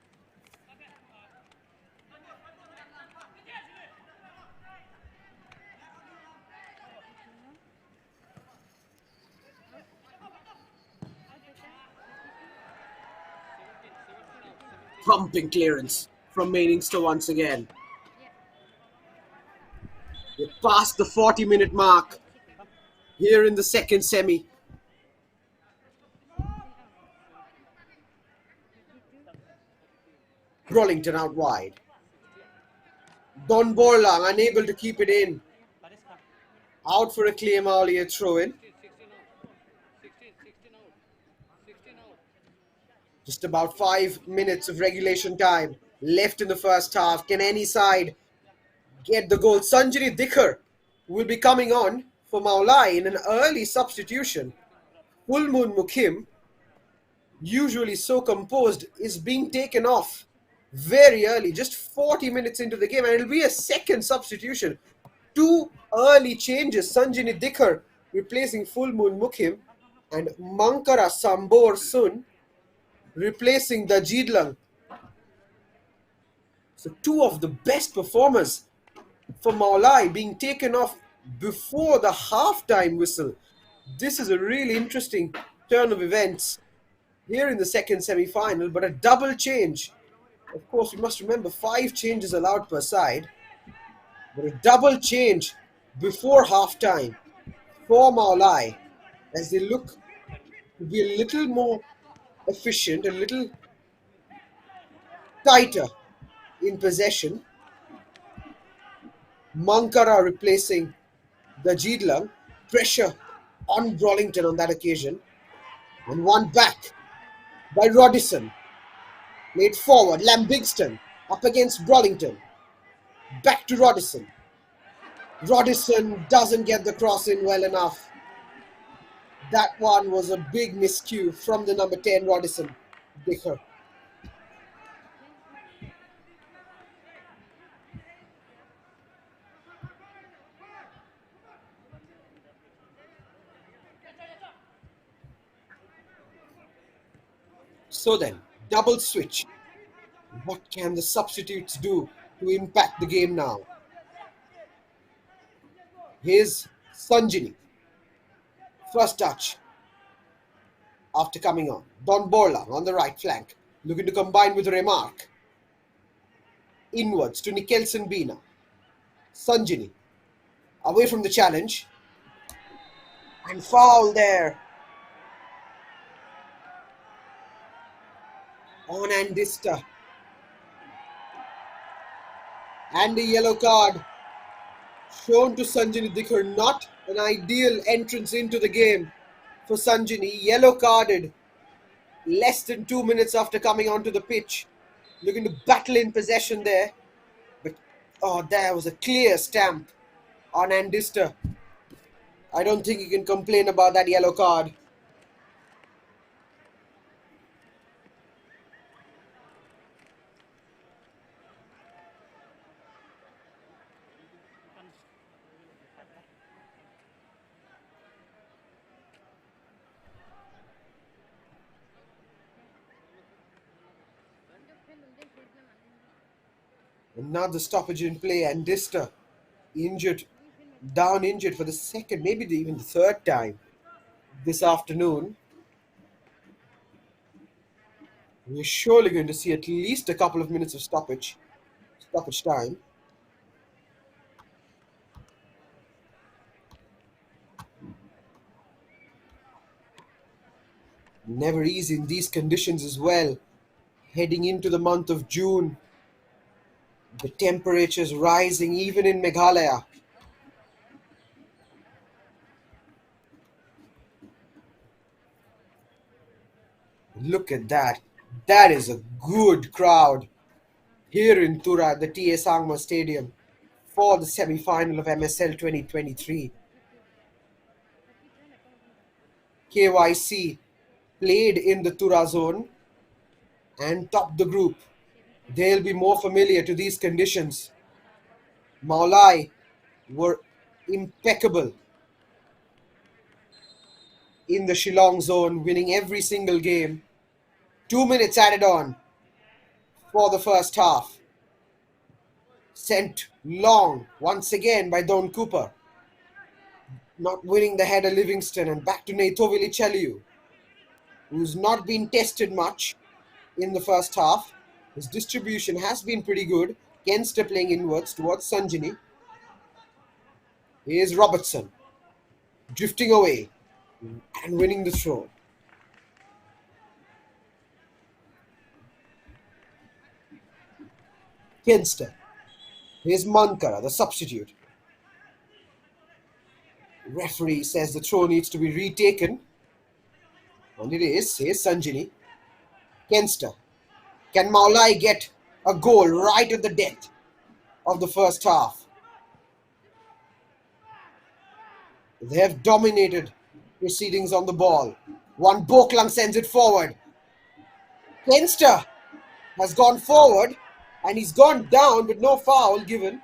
17 out. Pumping clearance from Mainingster once again. We're past the 40-minute mark here in the second semi. Brollington out wide. Don Borlang unable to keep it in. Pares ka. Out for a Khliehmawlieh throw-in. 16 out. 16 out. 16 out. Just about 5 minutes of regulation time left in the first half. Can any side get the goal? Sanjani Dikhar will be coming on for Mawlai in an early substitution. Full Moon Mukim, usually so composed, is being taken off very early, just 40 minutes into the game, and it'll be a second substitution. 2 early changes. Sanjani Dikhar replacing Full Moon Mukim, and Mankara Sambor Sun replacing the Jeedlang. So 2 of the best performers for Mawlai being taken off before the halftime whistle. This is a really interesting turn of events here in the second semi-final, but a double change. Of course, we must remember 5 changes allowed per side, but a double change before halftime for Mawlai as they look to be a little more efficient, a little tighter in possession. Mankara replacing the Jeedlang. Pressure on Brollington on that occasion. And one back by Rodison. Laid forward, Lambigston up against Brollington. Back to Rodison. Rodison doesn't get the cross in well enough. That one was a big miscue from the number 10 Rodison, Dikhar. So then, double switch. What can the substitutes do to impact the game now? Here's Sanjini. First touch after coming on. Don Borlang on the right flank, looking to combine with Remark. Inwards to Nikelson Bina. Sanjini away from the challenge. And foul there on Andista. And a yellow card shown to Sanjani Dikhar. Not an ideal entrance into the game for Sanjani. Yellow carded less than 2 minutes after coming onto the pitch. Looking to battle in possession there. But there was a clear stamp on Andista. I don't think you can complain about that yellow card. Another stoppage in play, and Dista injured, down injured for the second, maybe even the third time this afternoon. We're surely going to see at least a couple of minutes of stoppage time. Never easy in these conditions as well. Heading into the month of June, the temperatures rising even in Meghalaya. Look at that. That is a good crowd here in Tura at the T.A. Sangma Stadium for the semi-final of MSL 2023. KYC played in the Tura zone and topped the group. They'll be more familiar to these conditions. Mawlai were impeccable in the Shillong zone, winning every single game. 2 minutes added on for the first half. Sent long once again by Don Cooper. Not winning the header Livingston, and back to Khliehmawlieh, who's not been tested much in the first half. His distribution has been pretty good. Kenster playing inwards towards Sanjini. Here's Robertson drifting away and winning the throw. Kenster. Here's Mankara, the substitute. Referee says the throw needs to be retaken. And it is. Here's Sanjini. Kenster. Can Mawlai get a goal right at the death of the first half? They have dominated proceedings on the ball. One Boklang sends it forward. Kenster has gone forward and he's gone down, but no foul given.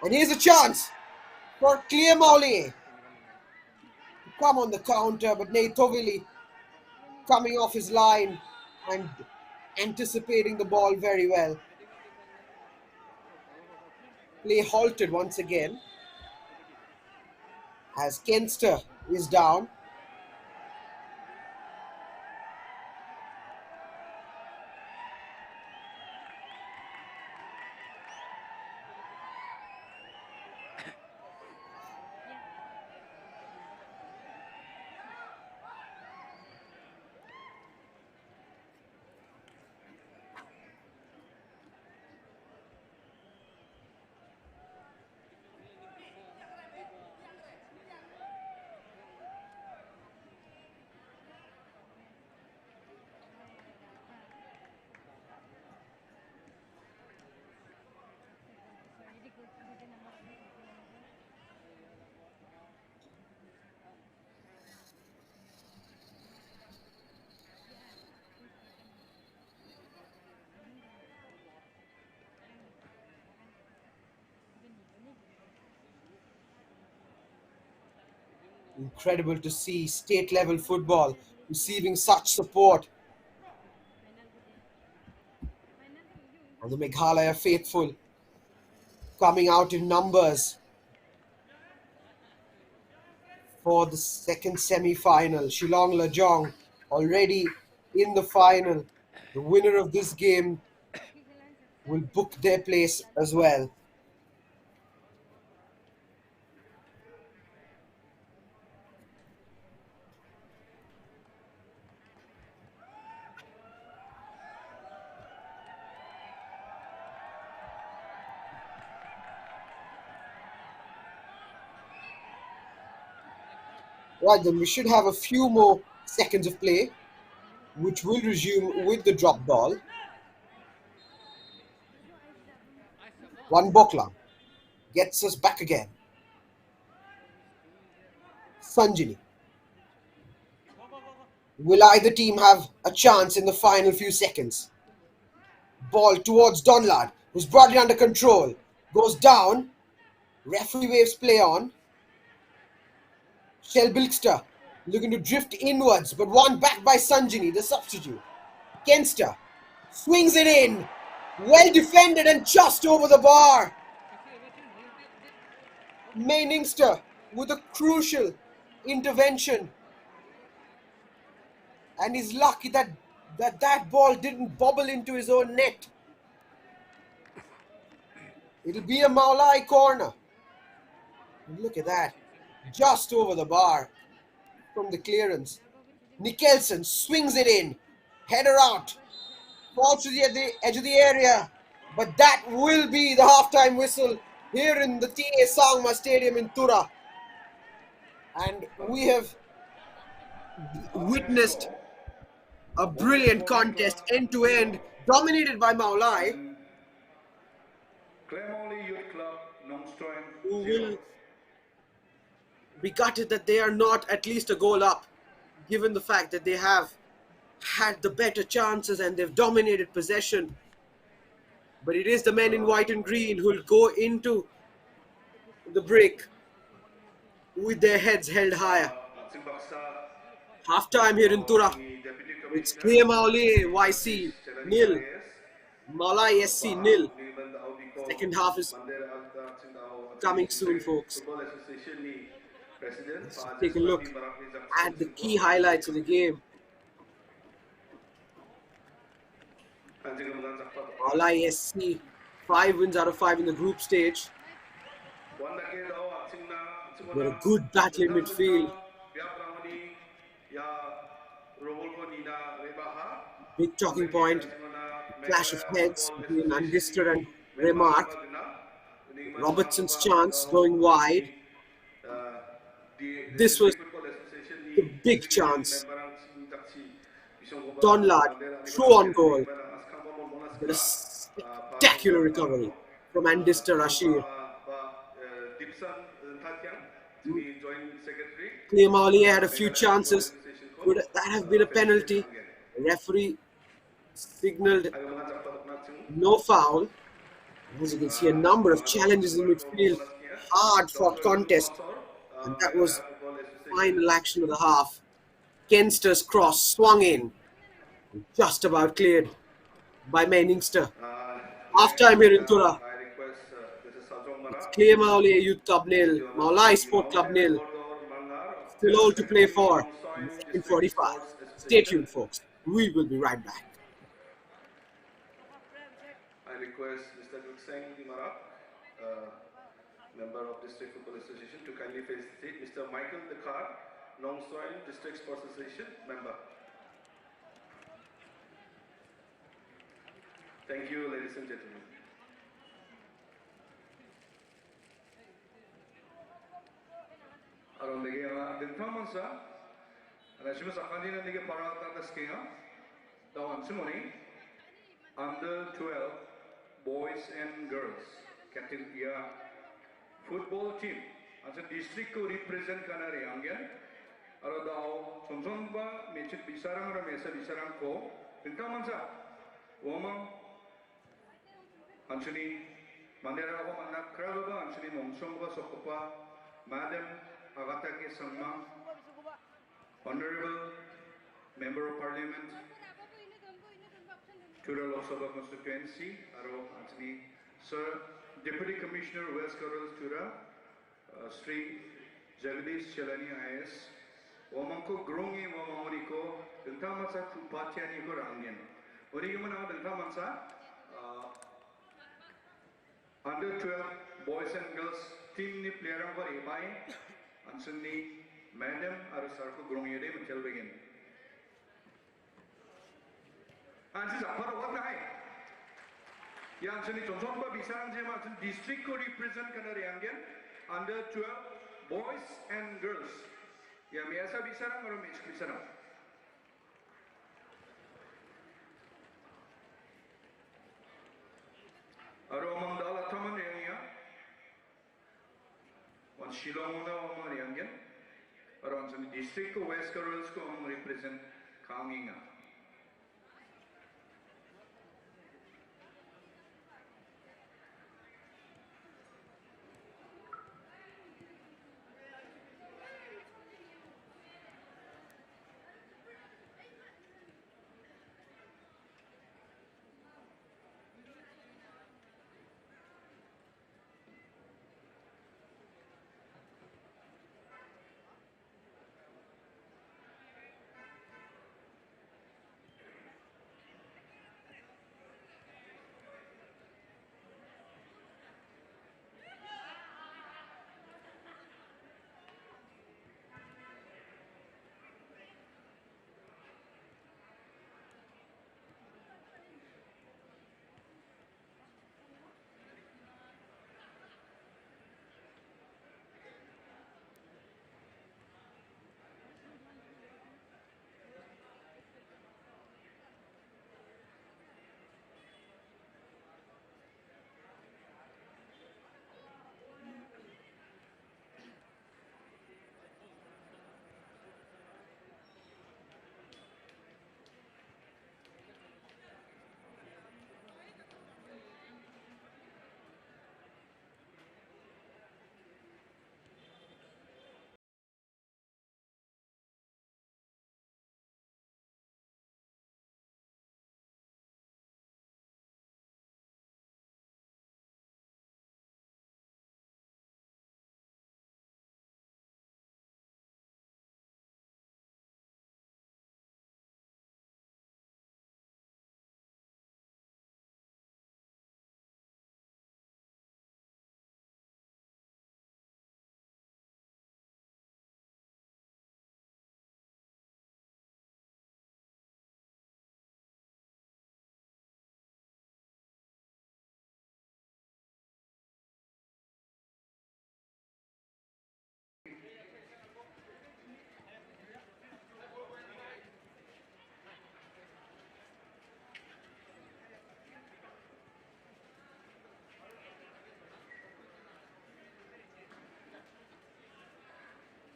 And here's a chance for Khliehmawlieh to come on the counter, but Khliehmawlieh coming off his line and anticipating the ball very well. Play halted once again as Kenster is down. Incredible to see state level football receiving such support. And the Meghalaya faithful coming out in numbers for the second semi-final. Shillong Lajong already in the final. The winner of this game will book their place as well. Right then, we should have a few more seconds of play, which will resume with the drop ball. One Boklang gets us back again. Sanjini. Will either team have a chance in the final few seconds? Ball towards Donlad, who's brought it under control. Goes down. Referee waves play on. Shell Bilkster looking to drift inwards, but won back by Sanjini, the substitute. Kenster swings it in. Well defended and just over the bar. Mainingster with a crucial intervention And he's lucky that ball didn't bobble into his own net. It'll be a Mawlai corner. Look at that. Just over the bar from the clearance. Nicholson swings it in. Header out. Falls to the edge of the area. But that will be the halftime whistle here in the TA Sangma Stadium in Tura. And we have Up next witnessed ball, a Warrior brilliant Sporting Club, contest end to Tura, end, dominated by Mawlai, and Khliehmawlieh Youth Club, Nongstoin, who 0. will be gutted that they are not at least a goal up, given the fact that they have had the better chances and they've dominated possession. But it is the men in white and green who will go into the break with their heads held higher. Atsing Baksa, Half time here in Tura. Deputy It's Commissioner, Khliehmawlieh Jagdish YC Chelani nil, IAS, Mawlai SC nil. Niban Audiko, Second half is Mandera Atsing coming soon, District folks. Football Association ni President, Let's just Pak take a Jaswati look Barakni at the Jackson key highlights of the game. Anjing kemudian Jakpat. Mawlai SC 5 wins out of 5 in the group stage. Wanda ke daw Atsing na, Atsing They're a na, good battle in midfield. Biak Ramani, ya Robol ko Nina Rebaha, Big talking point. Clash of Meghalaya heads Football between Association Andistar and ni member Remark. apa guna? Ini Robertson's masalah chance going wide. di This was District Football Association the ni big executive chance. member ang taksi isang ko Don ba Lad mandera ni through on ba goal. ba ang askang pa mo monas But a ka spectacular recovery from Andistar Rashid. Dipsan Tatyang ni joint secretary Khliehmawlieh had a few Meghalaya Football chances. Association ko Could that have been a felicitate penalty? angin The referee signaled ay mga japat na chung no foul. As you can see, a number of challenges in midfield. Hard fought contest. And that was Football the Association final action of the half. Kenster's cross swung in. Just about cleared by Meningster. Half next time here in Tura. I request this is Sajong Mara It's Khliehmawlieh Youth Club nil, Mawlai Sport Club nil. Still all to play for in the second 45. Stay tuned, folks. We will be right back. I request Mr. Gukseng Dimarak, member of District Football Association, to kindly face the seat. Mr. Michael Dekar, Nongstoin District Sports Association, member. Thank you, ladies and gentlemen. Aron lagi ang taman sa, alam sa kanina lagi para tatas kaya, tawan simoni, under 12 boys and girls category football team, asa district ko represent kanari angyan, aro daw sonson ba mechit bisarang ra mesa bisarang ko, taman sa, wamang Anthony Mandera ako anak kralo ba Anthony Mongsom ba Sokopa Madam Agatake Sangma Honorable Member of Parliament Tura Lok Sabha Constituency Aro Anthony Sir Deputy Commissioner West Corals Tura Sri Jagdish Chelani IAS Wamangko Grungi Wamangoriko Dentamansa Tupatiani ko Rangyan Ori yung mga Dentamansa under 12 boys and girls team ni player ang bari bay ansun ni madam aru sir ko growing yede menchel begin ansi zapar wat na hai yang ansun ni chonson ba bisang je ma ansun district ko represent kana rianggen under 12 boys and girls ya biasa bisarang aru match bisarang aru amang dala taman yang ya wan Shillong na amang yang gen aru ansun district ko West Corals ko amang represent kanginga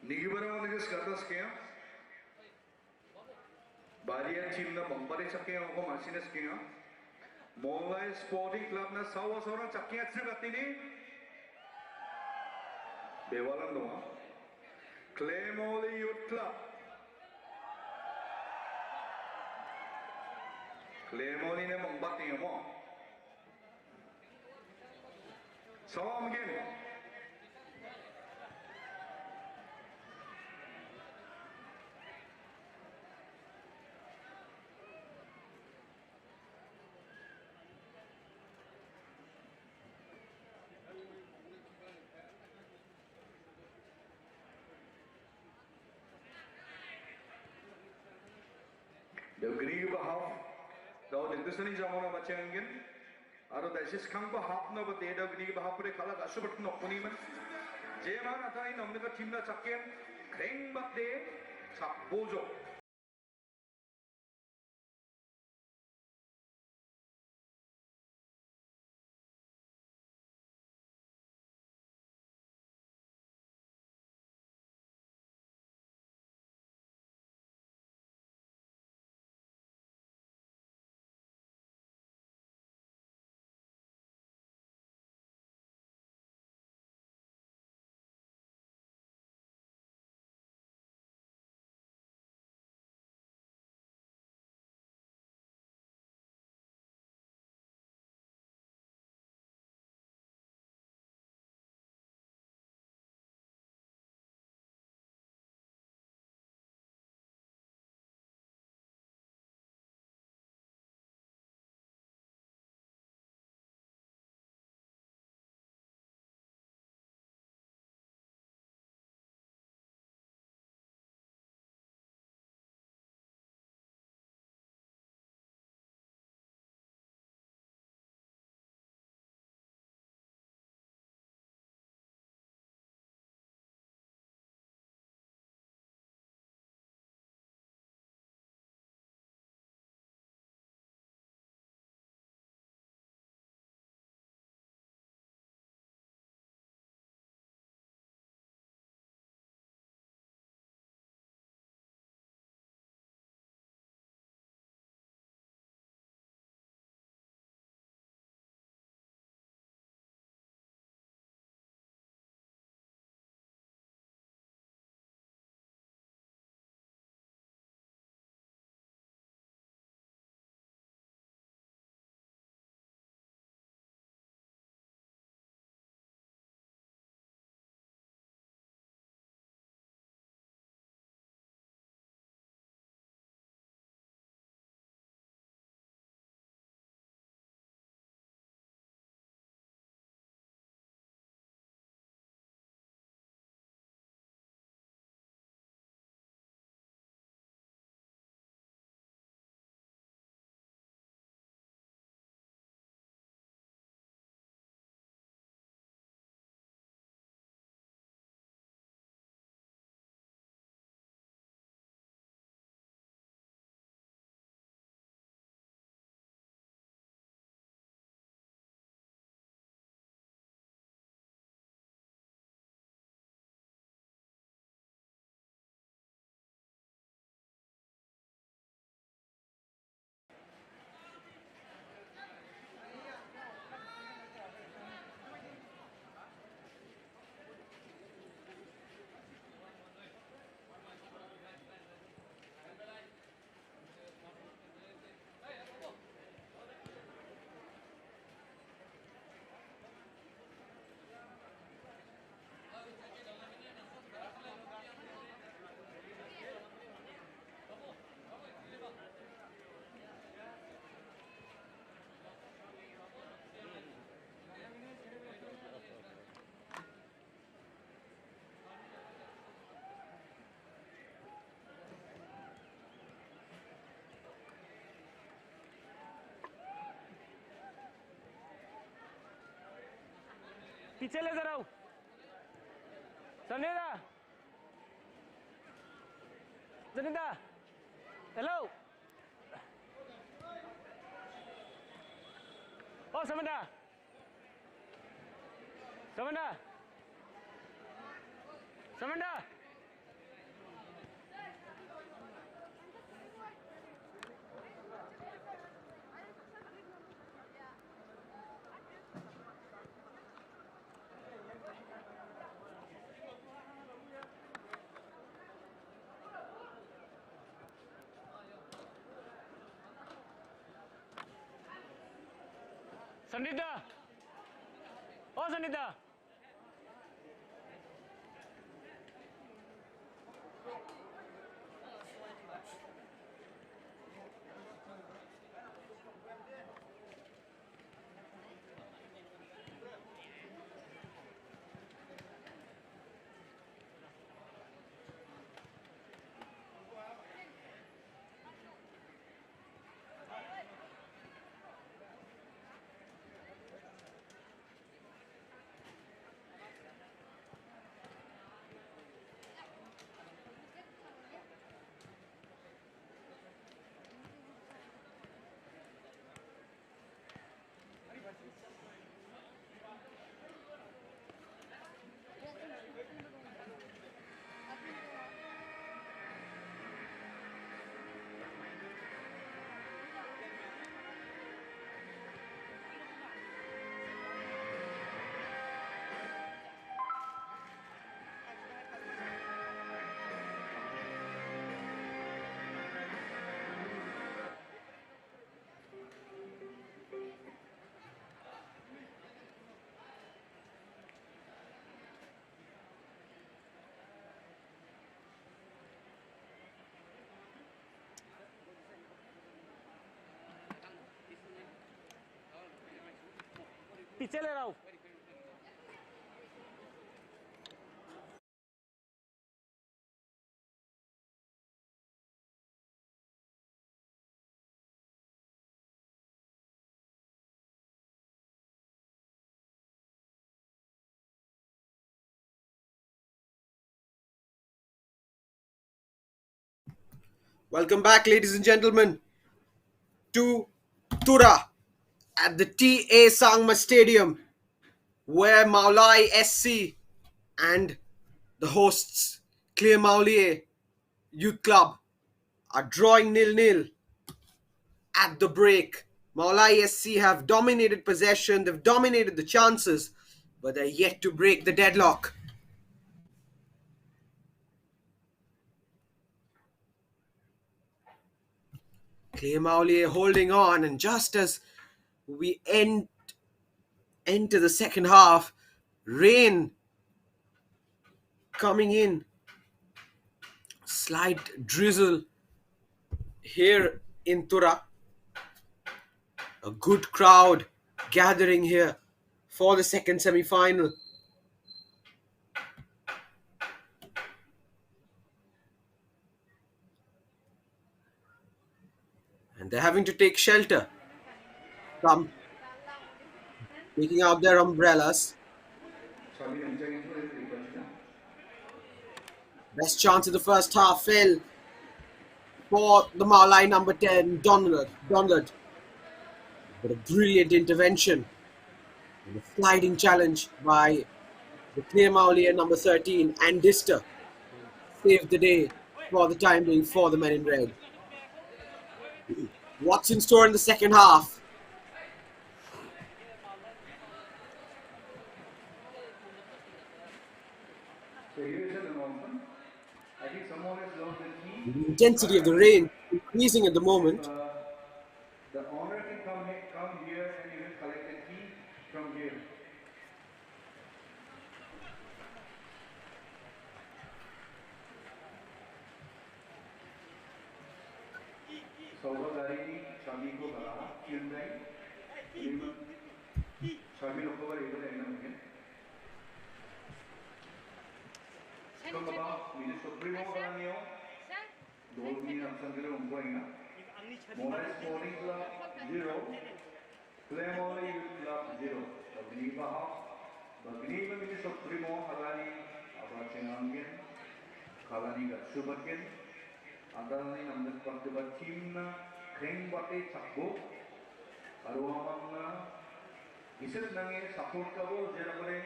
Nigibara on this Kataskia. Baria team the Bombari Chaki of Machines King. Mawlai Sporting Club na Sawa Sora Chaki at Sebatini. Bevalano. Khliehmawlieh Youth Club. Khliehmawlieh ne Bombati mo. Salam again. The Greek half, though the Disney Jamona Machangan, are the Siskampa half no, but they have Greek half a color, a super no Puniman. Jema Natain, Omega Timna Chakian, Krang but they, Chapozo. पीछे ले जरा सनीदा सनीदा hello ओ समंदा समंदा समंदा Sandita. Oh, Sandita. पीछे ले रहा हूँ Welcome back, ladies and gentlemen, to Tura at the T.A. Sangma Stadium, where Mawlai SC and the hosts, Khliehmawlieh Youth Club, are drawing nil-nil at the break. Mawlai SC have dominated possession, they've dominated the chances, but they're yet to break the deadlock. Khliehmawlieh holding on, and just as we enter the second half, rain coming in, slight drizzle here in Tura. A good crowd gathering here for the second semi-final. And they're having to take shelter. Some taking out their umbrellas. Best chance of the first half fell for the Mawlai number 10, Donald. But a brilliant intervention and a sliding challenge by the Khliehmawlieh number 13 and Dister saved the day for the time being for the men in red. What's in store in the second half? So here is an announcement. I think someone has lost the key. The intensity of the rain increasing at the moment. The owner can come here and you can collect the key from here. Saudara ini kami ko bala, Hyundai, ini kami lokal itu ada namanya. Kembali, ini Supremo kalanya, dua ini nampak sendiri umumnya. Mawlai Sporting Club 0, Khliehmawlieh Youth Club 0. Begini ini Supremo kalani, apa cenangin, kalani gak subakin. Antara ini nampak pertama timna Khliehmawlieh Cakbo, aruamangna iset nange support kabo jenabare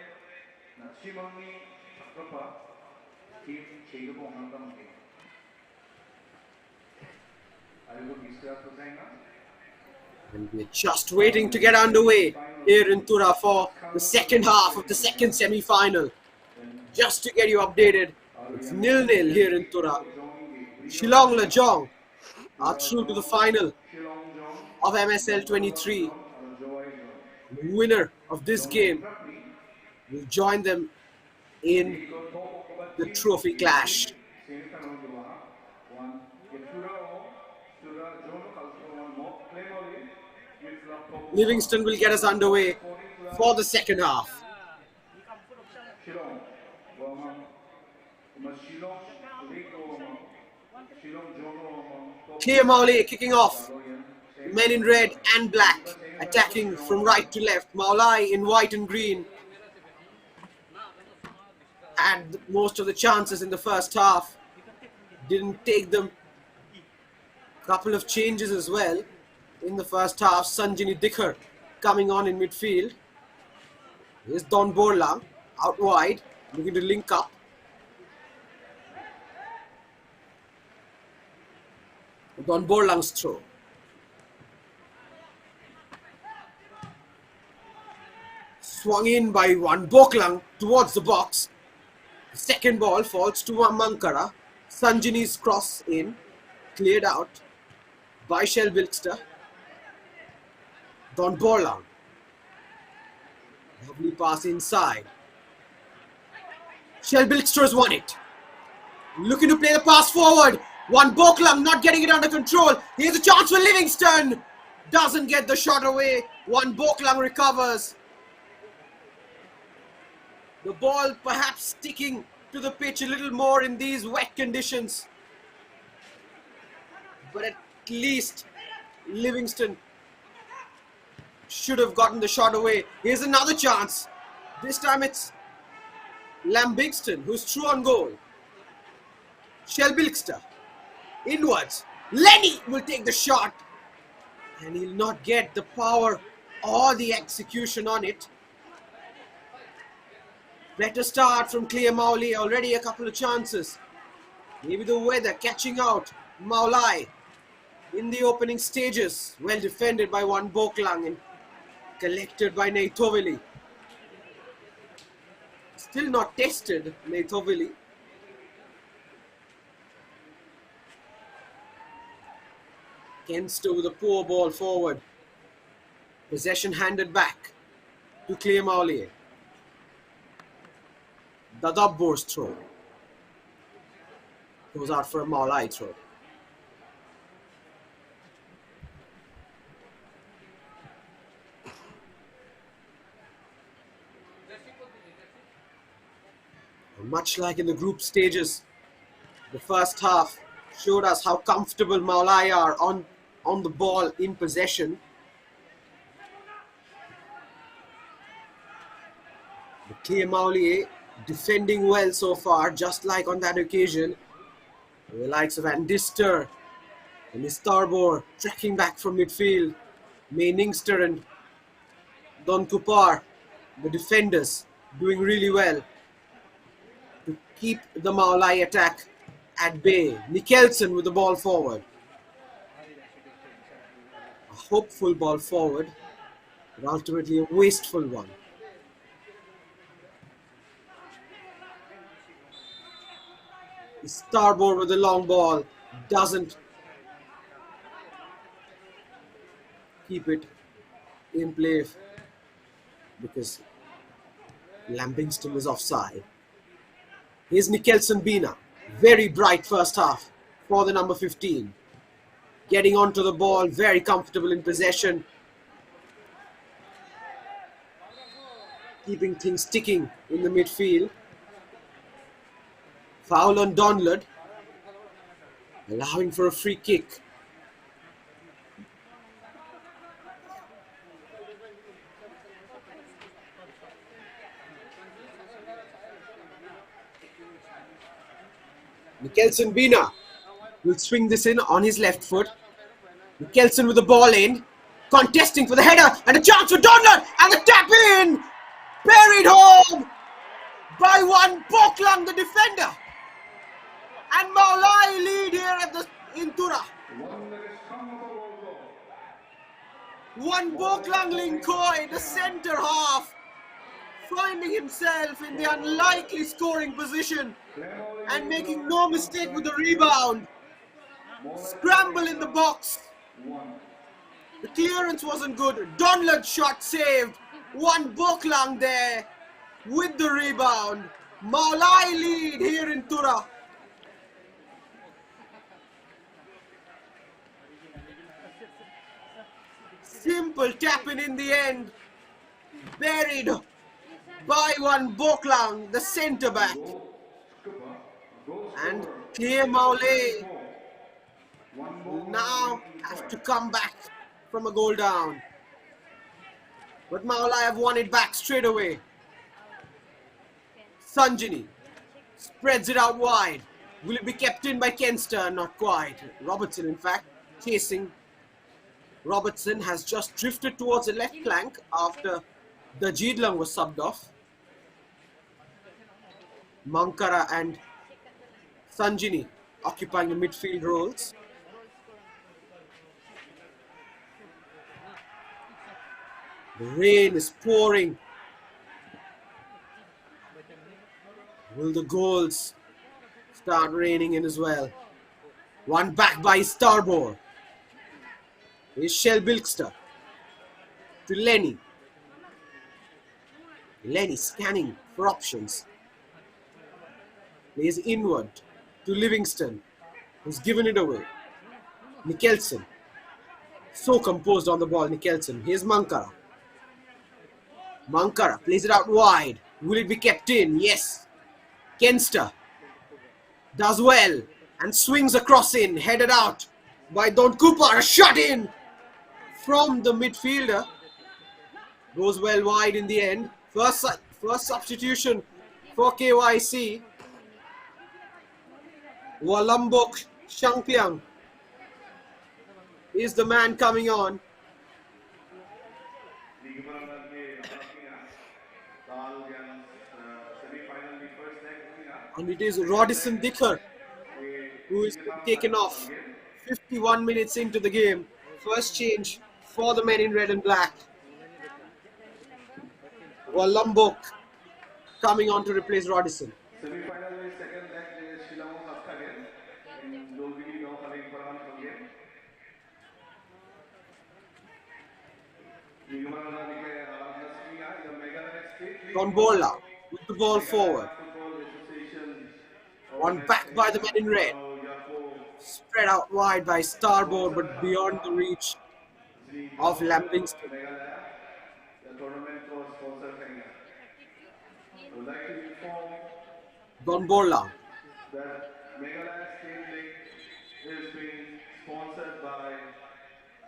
nasimangi Cakapa tim cegabo angkam mungkin. And we're just waiting to get underway here in Tura for the second half of the second semi-final. Just to get you updated, it's 0-0 here in Tura. Shillong Lajong are through to the final of MSL 23. The winner of this game will join them in the trophy clash. semifinal one Tura Jono Kalso Khliehmawlieh with La Topo Livingston will get us underway for the second half. Shillong Shillong League Shillong Jono Khliehmawlieh kicking off. The men in red and black attacking from right to left. Mawlai in white and green had most of the chances in the first half. Didn't take them. Couple of changes as well in the first half. Sanjini Dikhar coming on in midfield. Here's Don Borlang out wide, looking to link up. Don Borlang's throw. Swung in by Wan Boklang towards the box. The second ball falls to Mankara. Sanjini's cross in, cleared out by Shell Wilkster. Don Borlang. Lovely pass inside. Shell Wilkster has won it. Looking to play the pass forward. Wan Boklang not getting it under control. Here's a chance for Livingston. Doesn't get the shot away. Wan Boklang recovers. The ball perhaps sticking to the pitch a little more in these wet conditions. But at least Livingston should have gotten the shot away. Here's another chance. This time it's Lambingston who's through on goal. Shell Wilkster inwards. Lenny will take the shot. And he'll not get the power or the execution on it. Better start from Khliehmawlieh. Already a couple of chances. Maybe the weather catching out. Mawlai in the opening stages. Well defended by Wan Boklang and collected by Khliehmawlieh. Still not tested, Khliehmawlieh. Kenster with a poor ball forward. Possession handed back to Khliehmawlieh. Dadabbor's throw. Goes out for a Mawlai throw. And much like in the group stages, the first half showed us how comfortable Mawlai are on the ball in possession. But Khliehmawlieh defending well so far, just like on that occasion. The likes of Andister and Istarbor tracking back from midfield. Ningster and Don Kupar, the defenders, doing really well to keep the Mawlai attack at bay. Mikkelsen with the ball forward. A hopeful ball forward, but ultimately a wasteful one. Starboard with the long ball, doesn't keep it in play because Lambingston was offside. Here's Mikkelsen Bina. Very bright first half for the number 15. Getting onto the ball, very comfortable in possession. Keeping things ticking in the midfield. Foul on Donlad, allowing for a free kick. Mikkelsen Bina will swing this in on his left foot. Mikkelsen with the ball in, contesting for the header, and a chance for Donlad, and the tap in! Buried home by Wan Boklang, the defender. And Mawlai lead here in Tura. Wan Boklang Linkoi, the centre half, finding himself in the unlikely scoring position and making no mistake with the rebound. Scramble in the box. The clearance wasn't good. Donlad shot saved. One Boklang there with the rebound. Mawlai lead here in Tura. Simple tapping in the end. Buried by one Boklang, the centre back. Goal And scorer, Khliehmawlieh 24. One will more now making have point. to come back from a goal down. But Mawlai have won it back straight away. Sanjini spreads it out wide. Will it be kept in by Kenster? Not quite. Robertson, in fact, chasing. Robertson has just drifted towards the left flank after the Jidlang was subbed off. Mankara and Sanjini occupying the midfield roles. The rain is pouring. Will the goals start raining in as well? One back by Starbor. Here's Shell Bilkster to Lenny. Lenny scanning for options. Plays inward to Livingston, who's given it away. Nicholson. So composed on the ball, Nicholson. Here's Mankara. Mankara plays it out wide. Will it be kept in? Yes. Kenster does well and swings across in, headed out by Don Cooper. A shot in from the midfielder. Goes well wide in the end. First substitution for KYC. Walambok Shangpiang is the man coming on. And it is Rodison Dicker who is taken off 51 minutes into the game. First change for the men in red and black. Walambok coming on to replace Rodison. Semi-final में second leg में शिलांग को आपका game. In Dolby no Khaliehmawlieh from game. Khliehmawlieh के Nasriya, the Meghalaya State League. Gonbola with the ball forward. Meghalaya Football Association. One back by the men in red. Spread out wide by Starboard, but beyond the reach of Livingston. Meghalaya, the tournament was sponsored by. I would like to inform Gonbola. that Meghalaya State League is being sponsored by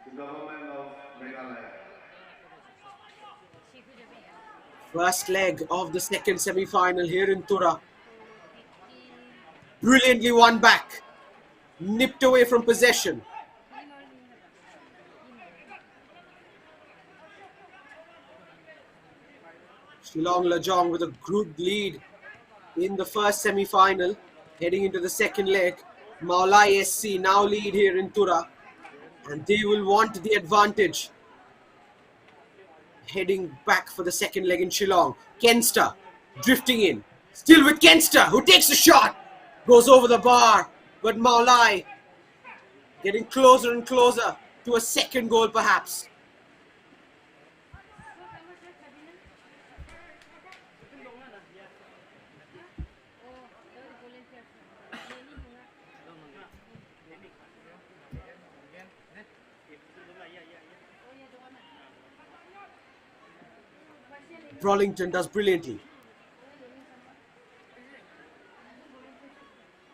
the government of Meghalaya. First leg of the second semi-final here in Tura. Brilliantly won back. Nipped away from possession. Shillong Lajong with a good lead in the first semi-final. Heading into the second leg. Mawlai SC now lead here in Tura. And they will want the advantage. Heading back for the second leg in Shillong. Kenster drifting in. Still with Kenster, who takes a shot. Goes over the bar. But Mawlai getting closer and closer to a second goal perhaps. Brollington does brilliantly.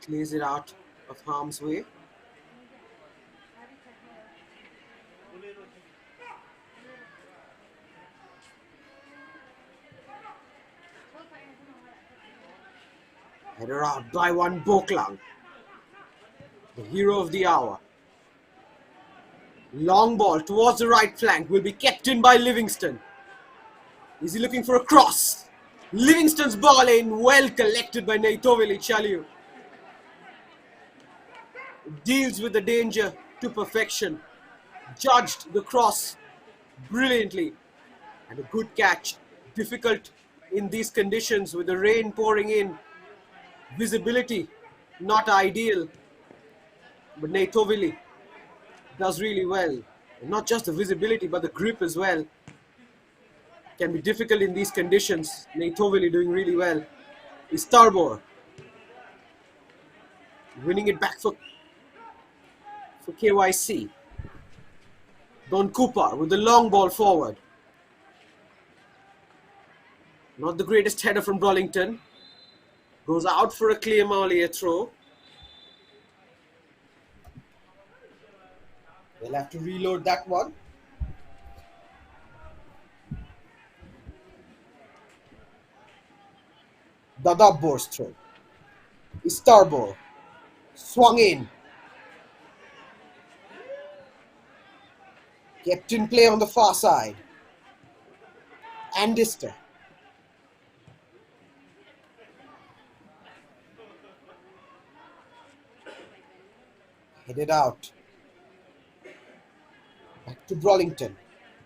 Clears it out of harm's way. Header out by one Boklang, the hero of the hour. Long ball towards the right flank will be kept in by Livingston. Is he looking for a cross? Livingston's ball in, well collected by Khliehmawlieh Chaliu. Deals with the danger to perfection. Judged the cross brilliantly. And a good catch. Difficult in these conditions with the rain pouring in. Visibility not ideal. But Khliehmawlieh does really well And not just the visibility, but the grip as well. Can be difficult in these conditions. Khliehmawlieh doing really well. Istarbor winning it back for KYC. Don Cooper with the long ball forward. Not the greatest header from Burlington. Goes out for a Khliehmawlieh throw. They'll have to reload that one. Dadabbor's throw. Istarbor swung in. Kept in play on the far side. Andister. Headed out. Back to Burlington.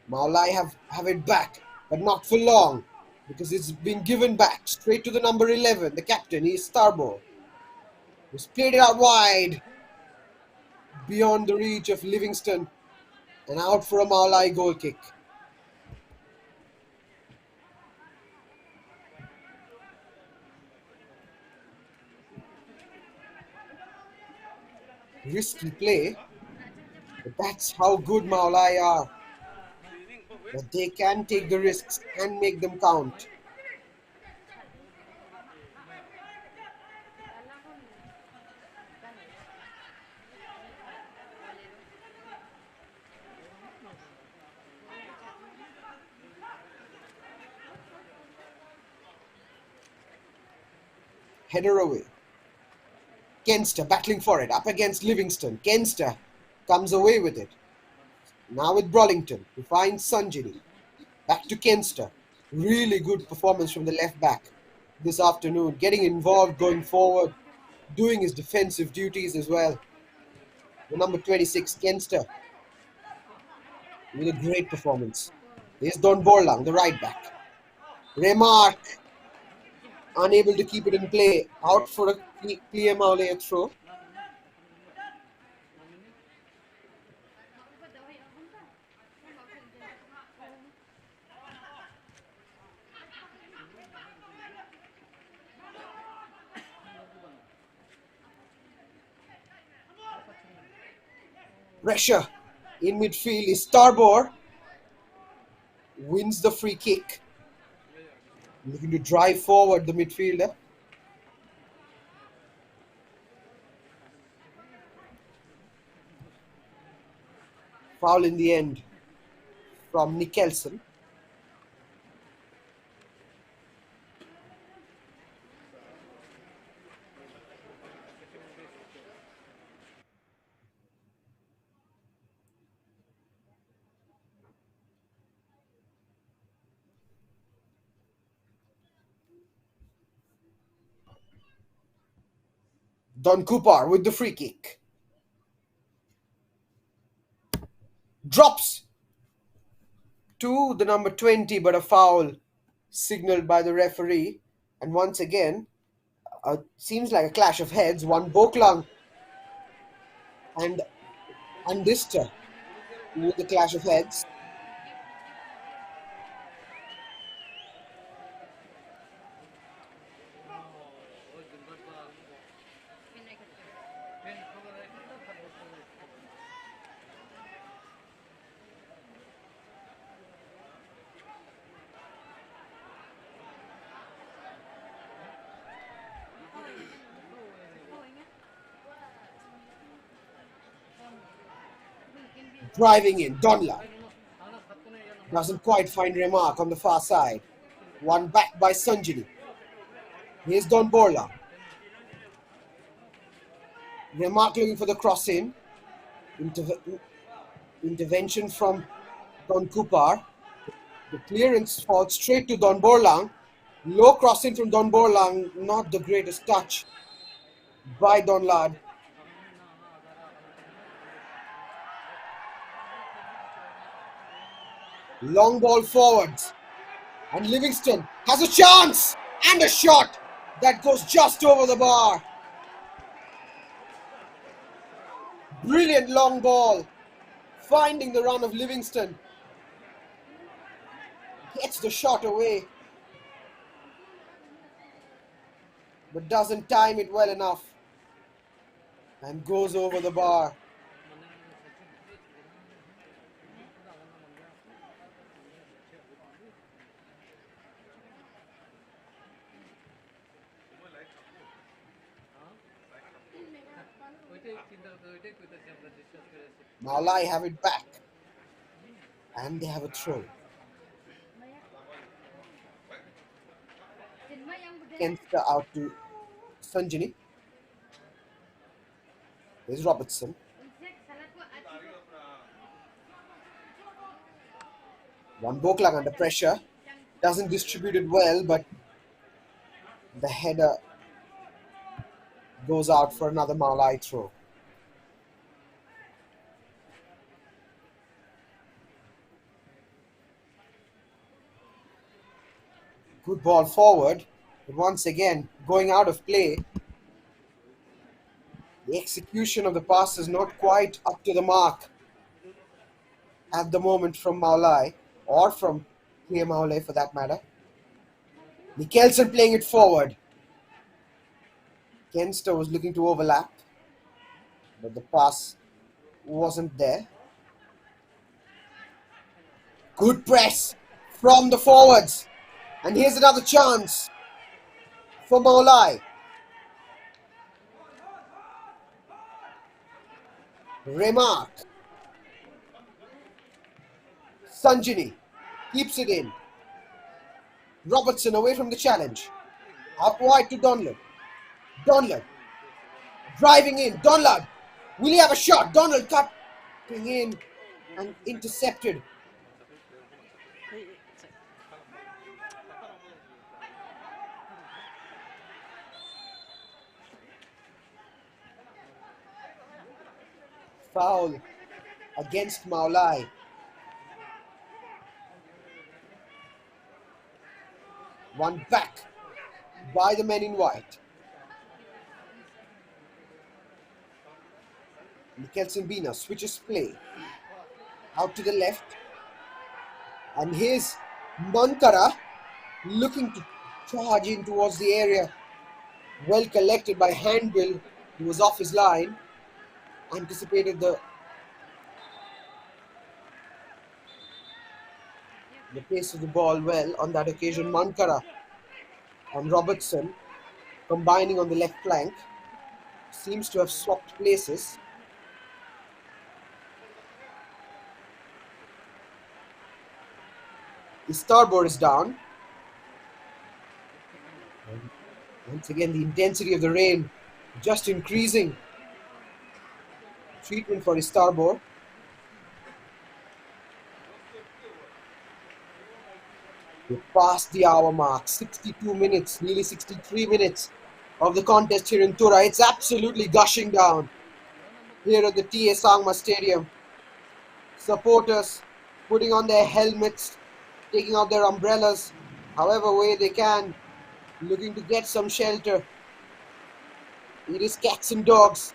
Mawlai have it back, but not for long, because it's been given back straight to the number 11, the captain, he's Istarbor. He's played it out wide, beyond the reach of Livingston, and out for a Mawlai goal kick. Risky play, but that's how good Mawlai are. That they can take the risks and make them count. Header away. Kenster battling for it, up against Livingston. Kenster comes away with it. Now with Burlington, he finds Sanjini. Back to Kenster. Really good performance from the left back this afternoon. Getting involved, going forward, doing his defensive duties as well. The number 26, Kenster, with a great performance. Here's Don Borlang, the right back. Remark, unable to keep it in play. Out for a Khliehmawlieh throw. Pressure in midfield is Istarbor. Wins the free kick. Looking to drive forward the midfielder. Foul in the end from Nicholson. Don Cooper with the free kick. Drops to the number 20, but a foul signaled by the referee. And once again, seems like a clash of heads. One Boklang and Andister with the clash of heads. Driving in, Donla doesn't quite find Remark on the far side. One back by Sanjini. Here's Don Borla. Remark looking for the cross in. Intervention from Don Cooper. The clearance falls straight to Don Borlang. Low crossing from Don Borlang. Not the greatest touch by Don Lad. Long ball forwards. And Livingston has a chance. And a shot that goes just over the bar. Brilliant long ball finding the run of Livingston. Gets the shot away, but doesn't time it well enough and goes over the bar. Mawlai have it back, and they have a throw. Kenster out to Sanjini. There's Robertson. One Boklang under pressure. Doesn't distribute it well, but the header goes out for another Mawlai throw. Good ball forward, but once again going out of play. The execution of the pass is not quite up to the mark at the moment from Mawlai, or from Khliehmawlieh for that matter. Mikkelsen playing it forward. Kenster was looking to overlap, but the pass wasn't there. Good press from the forwards. And here's another chance for Mawlai. Remark. Sanjini keeps it in. Robertson away from the challenge. Up wide to Donlad. Donlad driving in. Donlad. Will he have a shot? Donald cutting in and intercepted. Foul against Mawlai. One back by the men in white. Mikkelsen Bina switches play. Out to the left. And here's Mankara looking to charge in towards the area. Well collected by Handbill, who was off his line. Anticipated the pace of the ball well on that occasion. Mankara and Robertson combining on the left flank. Seems to have swapped places. The starboard is down. And once again, the intensity of the rain just increasing. Treatment for his starboard. We're past the hour mark. 62 minutes, nearly 63 minutes of the contest here in Tura. It's absolutely gushing down here at the T.A. Sangma Stadium. Supporters putting on their helmets, taking out their umbrellas, however way they can, looking to get some shelter. It is cats and dogs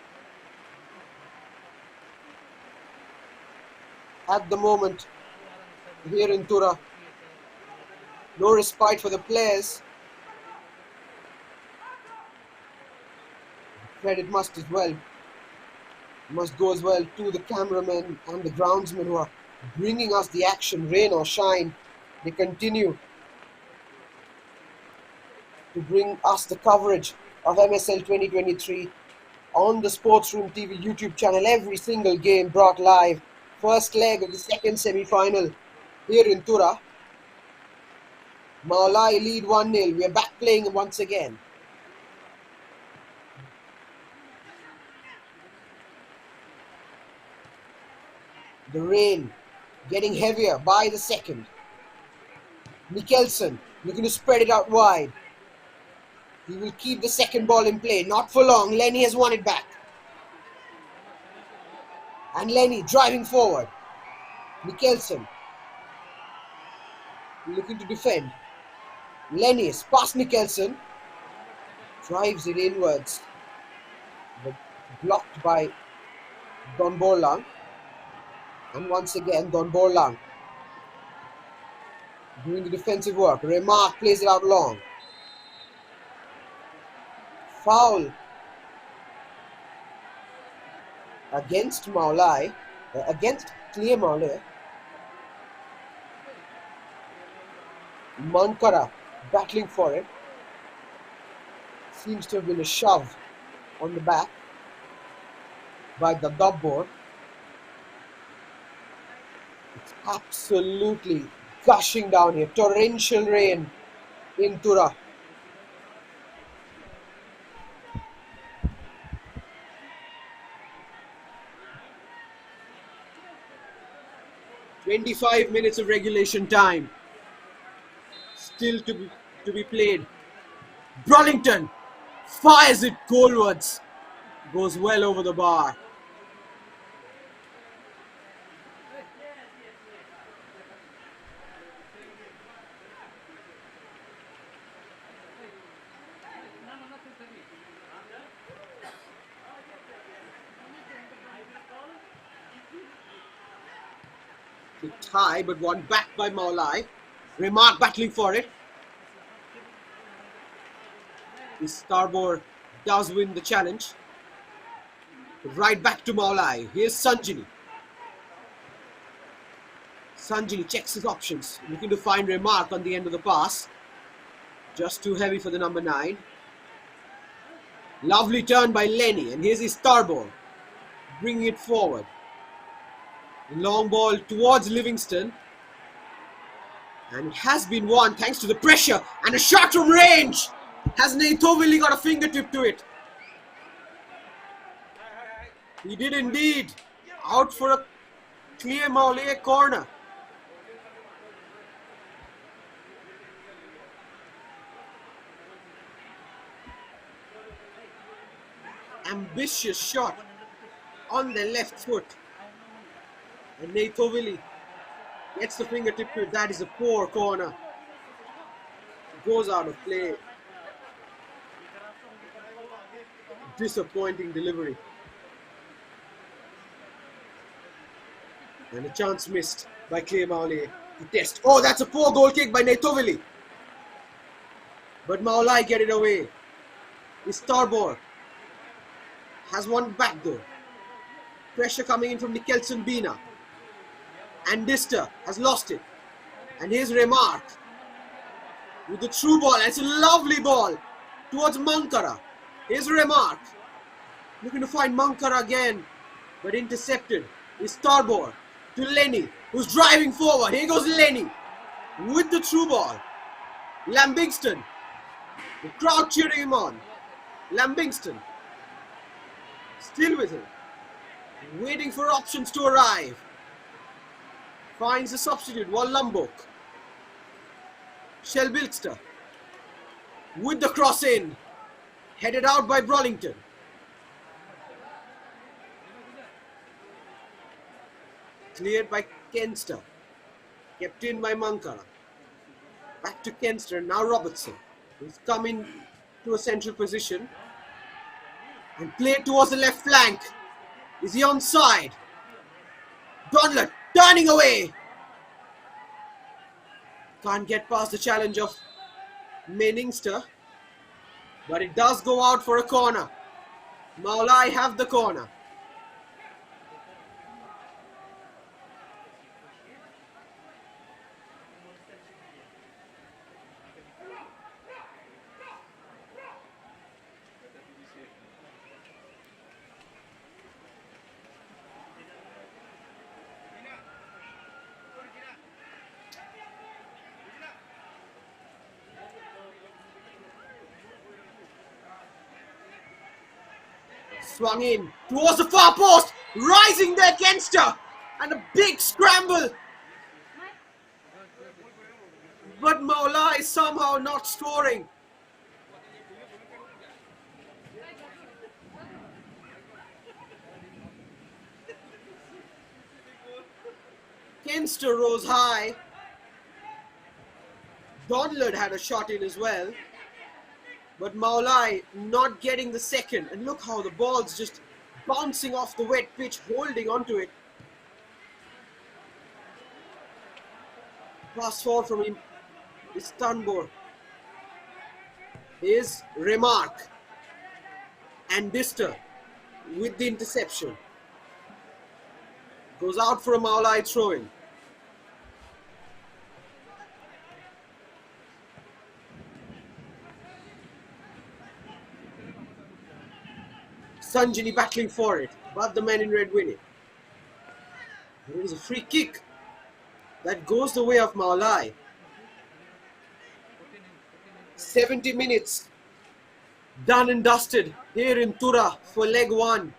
at the moment here in Tura. No respite for the players. Credit must go as well to the cameramen and the groundsmen who are bringing us the action, rain or shine. They continue to bring us the coverage of MSL 2023 on the Sportsroom TV YouTube channel. Every single game brought live. First leg of the second semi-final here in Tura. Mawlai lead 1-0. We are back playing once again. The rain getting heavier by the second. Mikkelsen looking to spread it out wide. He will keep the second ball in play. Not for long. Lenny has won it back. And Lenny driving forward. Mikkelsen looking to defend. Lenny is past Mikkelsen. Drives it inwards. But blocked by Don Borlang. And once again, Don Borlang doing the defensive work. Remark plays it out long. Foul against Mawlai, against Khliehmawlieh. Mankara battling for it. Seems to have been a shove on the back by the Dabbor. It's absolutely gushing down here. Torrential rain in Tura. 25 minutes of regulation time still to be played. Burlington fires it goalwards. Goes well over the bar. The tie, but one back by Mawlai. Remark battling for it. The Starboard does win the challenge. Right back to Mawlai. Here's Sanjini. Sanjini checks his options, looking to find Remark on the end of the pass. Just too heavy for the number 9. Lovely turn by Lenny, and here's his Starboard, bringing it forward. Long ball towards Livingston. And it has been won thanks to the pressure and a shot from range. Has Khliehmawlieh got a fingertip to it? He did indeed. Out for a Khliehmawlieh corner. Ambitious shot on the left foot. And Khliehmawlieh gets the fingertip to it. That is a poor corner. Goes out of play. Disappointing delivery. And a chance missed by Khliehmawlieh to test. Oh, that's a poor goal kick by Khliehmawlieh. But Mawlai get it away. His Starboard has one back though. Pressure coming in from Nicholson Bina. And Dister has lost it. And here's Remark with the true ball. And it's a lovely ball towards Mankara. Here's Remark. Looking to find Mankara again. But intercepted. His Starboard to Lenny, who's driving forward. Here goes Lenny with the true ball. Lambingston. The crowd cheering him on. Lambingston still with him. Waiting for options to arrive. Finds a substitute, Wallumbok. Shelbilster with the cross in. Headed out by Burlington. Cleared by Kenster. Kept in by Mankara. Back to Kenster, now Robertson. He's come in to a central position. And played towards the left flank. Is he onside? Donlett turning away. Can't get past the challenge of Meningster. But it does go out for a corner. Mawlai have the corner. Swung in towards the far post. Rising there against her. And a big scramble. But Mawlai somehow not scoring. Kenster rose high. Donlett had a shot in as well. But Mawlai not getting the second. And look how the ball's just bouncing off the wet pitch, holding onto it. Pass forward from Istanbul. Here's Remark and Dister with the interception. Goes out for a Mawlai throw-in. Sanjani battling for it, but the men in red win it. There is a free kick that goes the way of Mawlai. 70 minutes done and dusted here in Tura for leg one.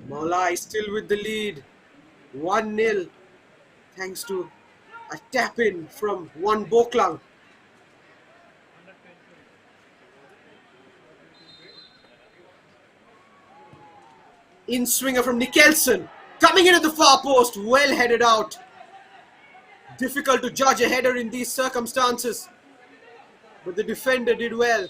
Mawlai still with the lead, 1-0, thanks to a tap-in from Wan Boklang. In swinger from Nicholson, coming in at the far post, well headed out. Difficult to judge a header in these circumstances, but the defender did well.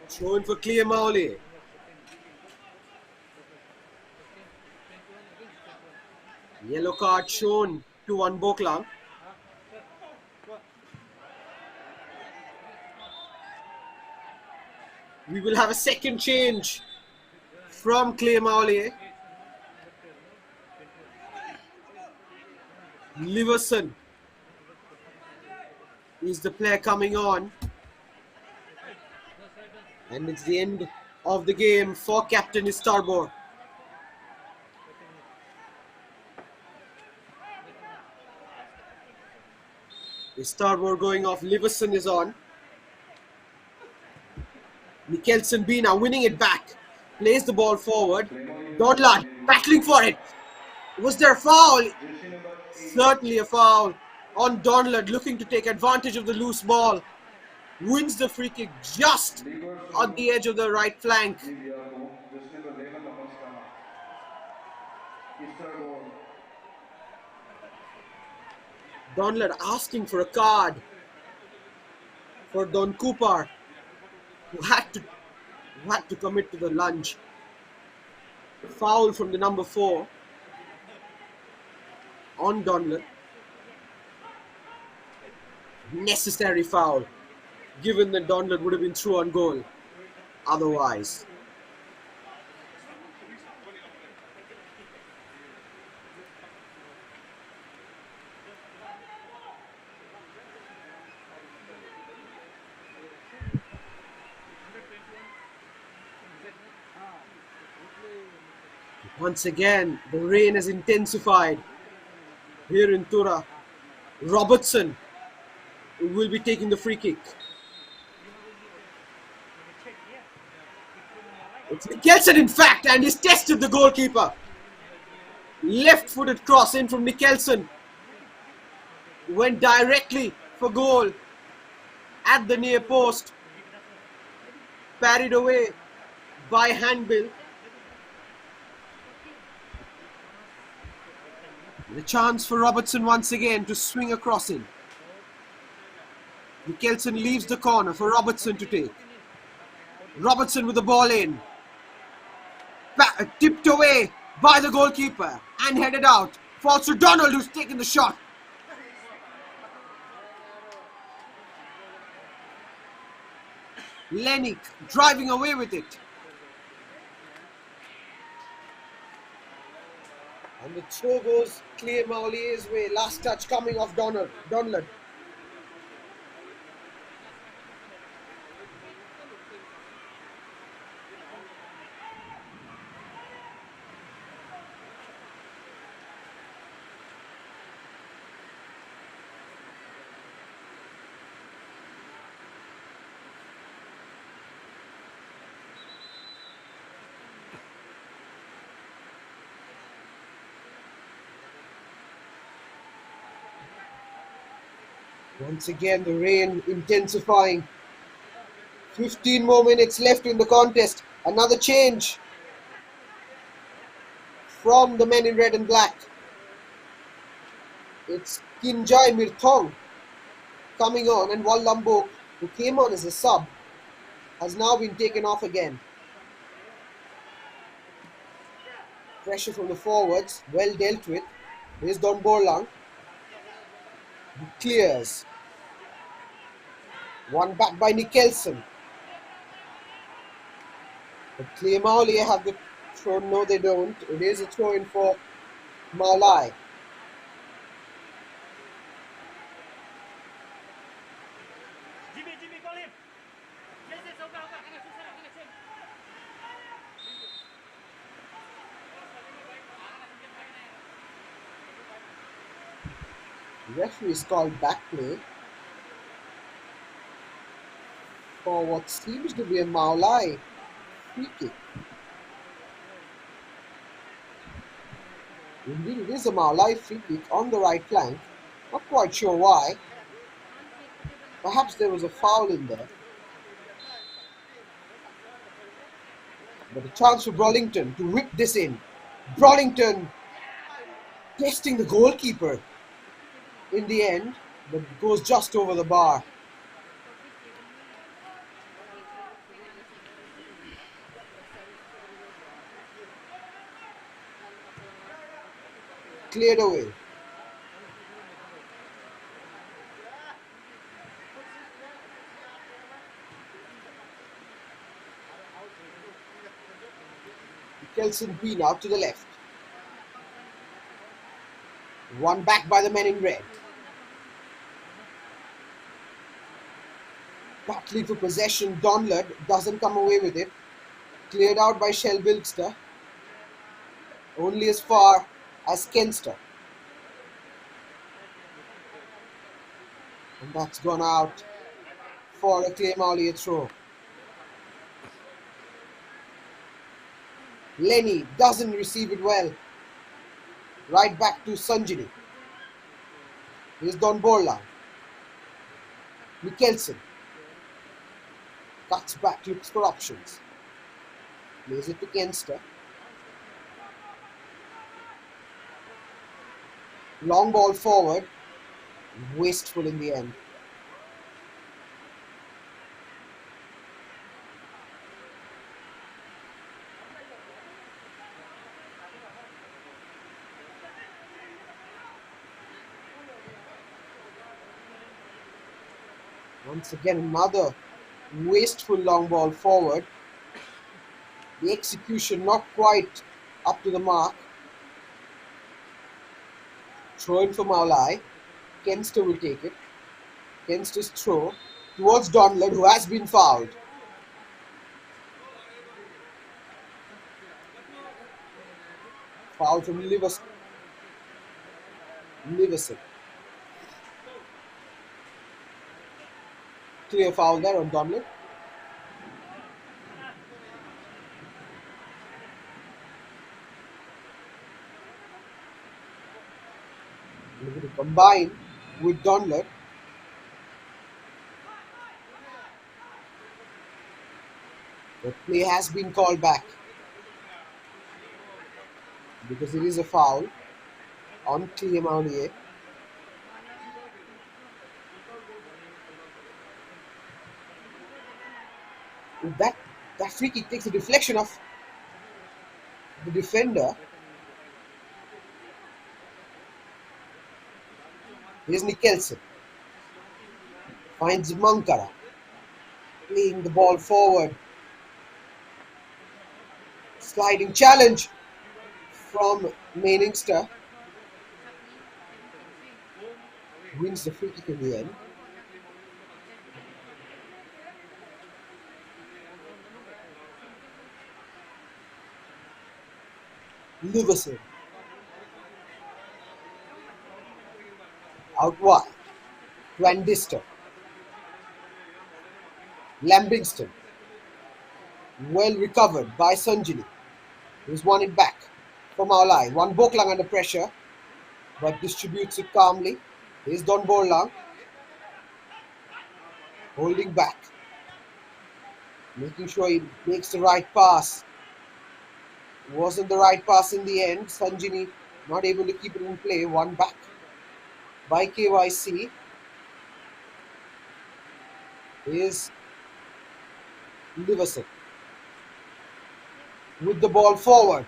Thrown for Khliehmawlieh. Yellow card shown to Wan Boklang. We will have a second change from Khliehmawlieh. Liverson is the player coming on. And it's the end of the game for Captain Istanbul. Istanbul going off, Liverson is on. Nicholson B now winning it back. Plays the ball forward. Donlad battling for it. Was there a foul? Certainly a foul on Donlad, looking to take advantage of the loose ball. Wins the free kick just on the edge of the right flank. Donlad asking for a card for Don Cooper, who had to commit to the lunge. Foul from the number 4 on Donlad. Necessary foul, given that Donlad would have been through on goal otherwise. Once again, the rain has intensified here in Tura. Robertson will be taking the free kick. It's Nicholson, in fact, and he's tested the goalkeeper. Left-footed cross in from Nicholson. Went directly for goal at the near post. Parried away by Handbill. The chance for Robertson once again to swing a cross in. Nicholson leaves the corner for Robertson to take. Robertson with the ball in. Tipped away by the goalkeeper and headed out. Falls to Donald, who's taken the shot. Lennick driving away with it. And the throw goes Khliehmawlieh's way. Last touch coming off Donlad. Once again, the rain intensifying. 15 more minutes left in the contest. Another change from the men in red and black. It's Kinjai Mirthong coming on, and Wallambok, who came on as a sub, has now been taken off again. Pressure from the forwards, well dealt with. Here's Don Borlang, who clears. One back by Nicholson. But Khliehmawlieh have the throw. No, they don't. It is a throw in for Mawlai. Jimmy, call him. The referee is called back play for what seems to be a Mawlai free kick. Indeed, it is a Mawlai free kick on the right flank. Not quite sure why. Perhaps there was a foul in there. But a chance for Brollington to whip this in. Brollington testing the goalkeeper in the end, but goes just over the bar. Cleared away. Kelson Bean out to the left. One back by the men in red. Battling for possession, Donlad doesn't come away with it. Cleared out by Shelbilkster. Only as far as Kenster. And that's gone out for a Khliehmawlieh throw. Lenny doesn't receive it well. Right back to Sanjini. Here's Don Borlang. Mikkelsen. Cuts back, looks for options. Plays it to Kenster. Long ball forward. Wasteful in the end. Once again, another wasteful long ball forward. The execution not quite up to the mark. Throw in for Mawlai. Kenster will take it. Kenster's throw towards Donlad, who has been fouled. Foul from Liverson. Clear foul there on Donlad. Looking to combine with Donlad. The play has been called back because it is a foul on Khliehmawlieh. That free kick takes a deflection of the defender. Here's Nicholson. Finds Mankara. Playing the ball forward. Sliding challenge from Mainingster. Wins the free kick in the end. Liverson. Out wide. Van Dister. Lambingston. Well recovered by Sanjini. He's won it back for Mawlai. One Boklang under pressure, but distributes it calmly. Here's Don Borlang. Holding back. Making sure he makes the right pass. Wasn't the right pass in the end. Sanjini not able to keep it in play. One back by KYC is Liverson. With the ball forward.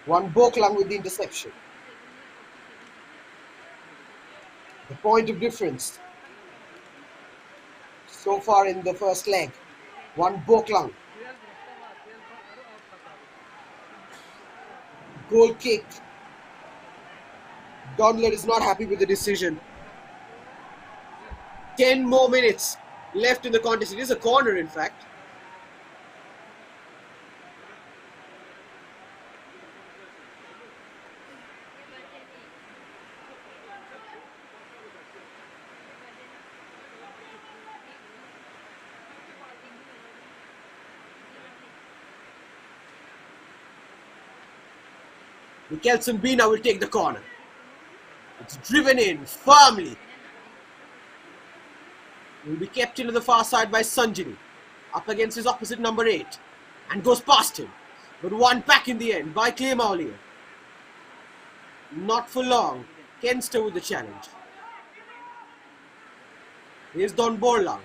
One Boklang with the interception. The point of difference so far in the first leg. One Boklang. Goal kick. Donlet is not happy with the decision. 10 more minutes left in the contest. It is a corner, in fact. Kelson Bina will take the corner. It's driven in firmly. Will be kept into the far side by Sanjini. Up against his opposite number 8. And goes past him. But one back in the end by Khliehmawlieh. Not for long. Kenster with the challenge. Here's Don Borlang.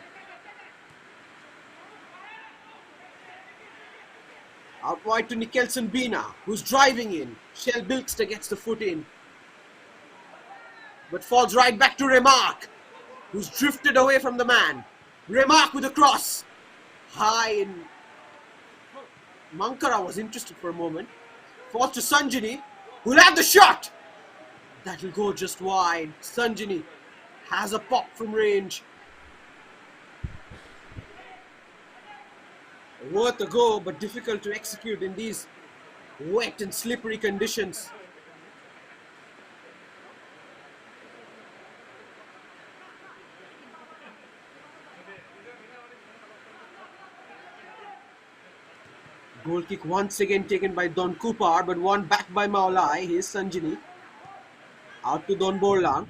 Out wide to Kelson Bina, who's driving in. Shell Bilkster gets the foot in. But falls right back to Remark, who's drifted away from the man. Remark with a cross. High in. Mankara was interested for a moment. Falls to Sanjini, who'll have the shot. That'll go just wide. Sanjini has a pop from range. Worth a go, but difficult to execute in these wet and slippery conditions. Goal kick once again taken by Don Kupar, but one back by Mawlai. Here's Sanjini. Out to Don Borlang.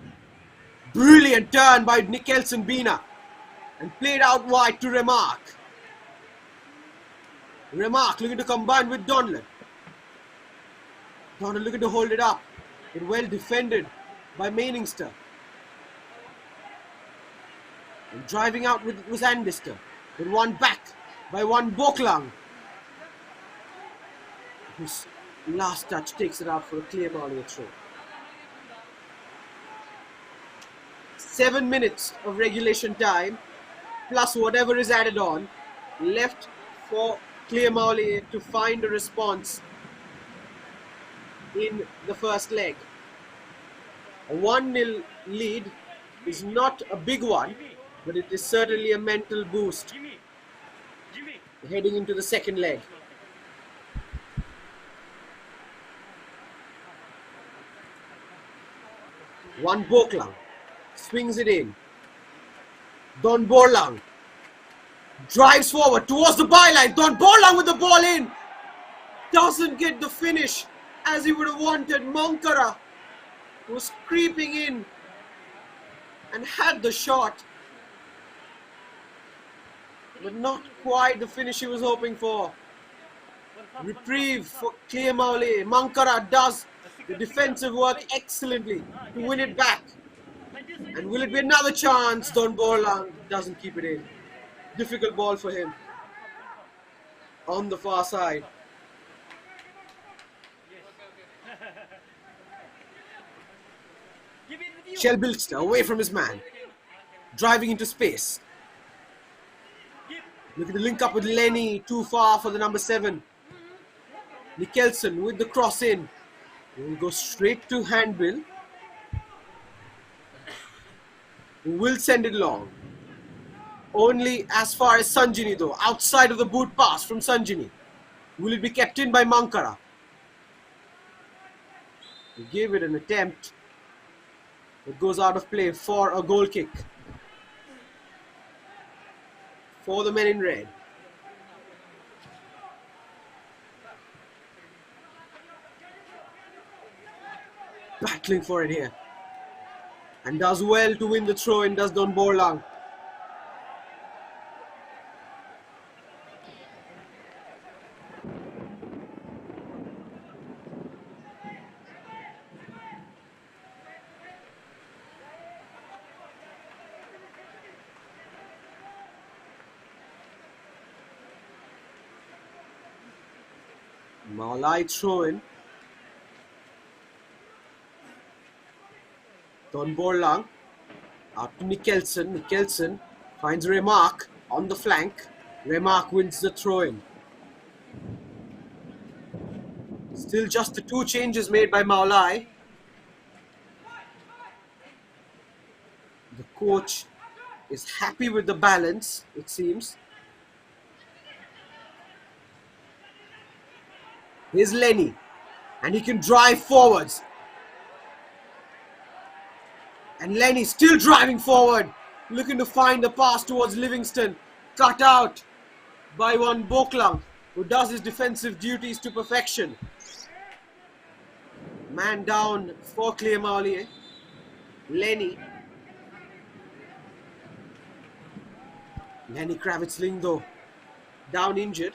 Brilliant turn by Kelson Bina. And played out wide to Remark. Remark looking to combine with Donlan. Donlan looking to hold it up. But well defended by Mainingster. And driving out with Andister. But one back by one Boklang. Whose last touch takes it out for a Khliehmawlieh throw. 7 minutes of regulation time, plus whatever is added on, left for Khliehmawlieh to find a response in the first leg. A 1-0 lead is not a big one, but it is certainly a mental boost heading into the second leg. One Boklang swings it in. Don Borlang drives forward towards the byline. Don Borlang with the ball in. Doesn't get the finish as he would have wanted. Mankara was creeping in and had the shot, but not quite the finish he was hoping for. Reprieve for Khliehmawlieh. Mankara does the defensive work excellently to win it back. And will it be another chance? Don Borlang doesn't keep it in. Difficult ball for him on the far side. Shell Bilkster away from his man, driving into space. Looking to link up with Lenny, too far for the number 7. Kelson with the cross in. Will go straight to Handbill, who will send it long. Only as far as Sanjini though, outside of the boot pass from Sanjini. Will it be kept in by Mankara? He gave it an attempt. It goes out of play for a goal kick for the men in red. Battling for it here. And does well to win the throw in, does Don Borlang. Mawlai throw in. Don Borlang out to Nicholson. Nicholson finds Remark on the flank. Remark wins the throw in. Still just the 2 changes made by Mawlai. The coach is happy with the balance, it seems. Here's Lenny, and he can drive forwards. And Lenny still driving forward, looking to find the pass towards Livingston. Cut out by one Boklang, who does his defensive duties to perfection. Man down for Khliehmawlieh. Lenny Kravitzling though, down injured.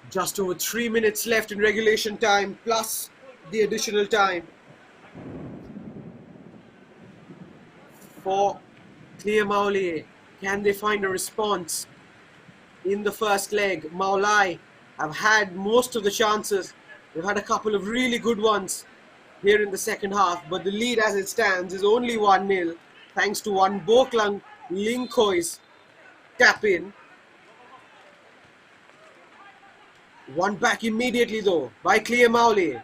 Just over 3 minutes left in regulation time, plus the additional time for Khliehmawlieh. Can they find a response in the first leg? Mawlai have had most of the chances. They've had a couple of really good ones here in the second half, but the lead as it stands is only 1-0 thanks to one Boklang Linkoi's tap in. One back immediately though by Khliehmawlieh,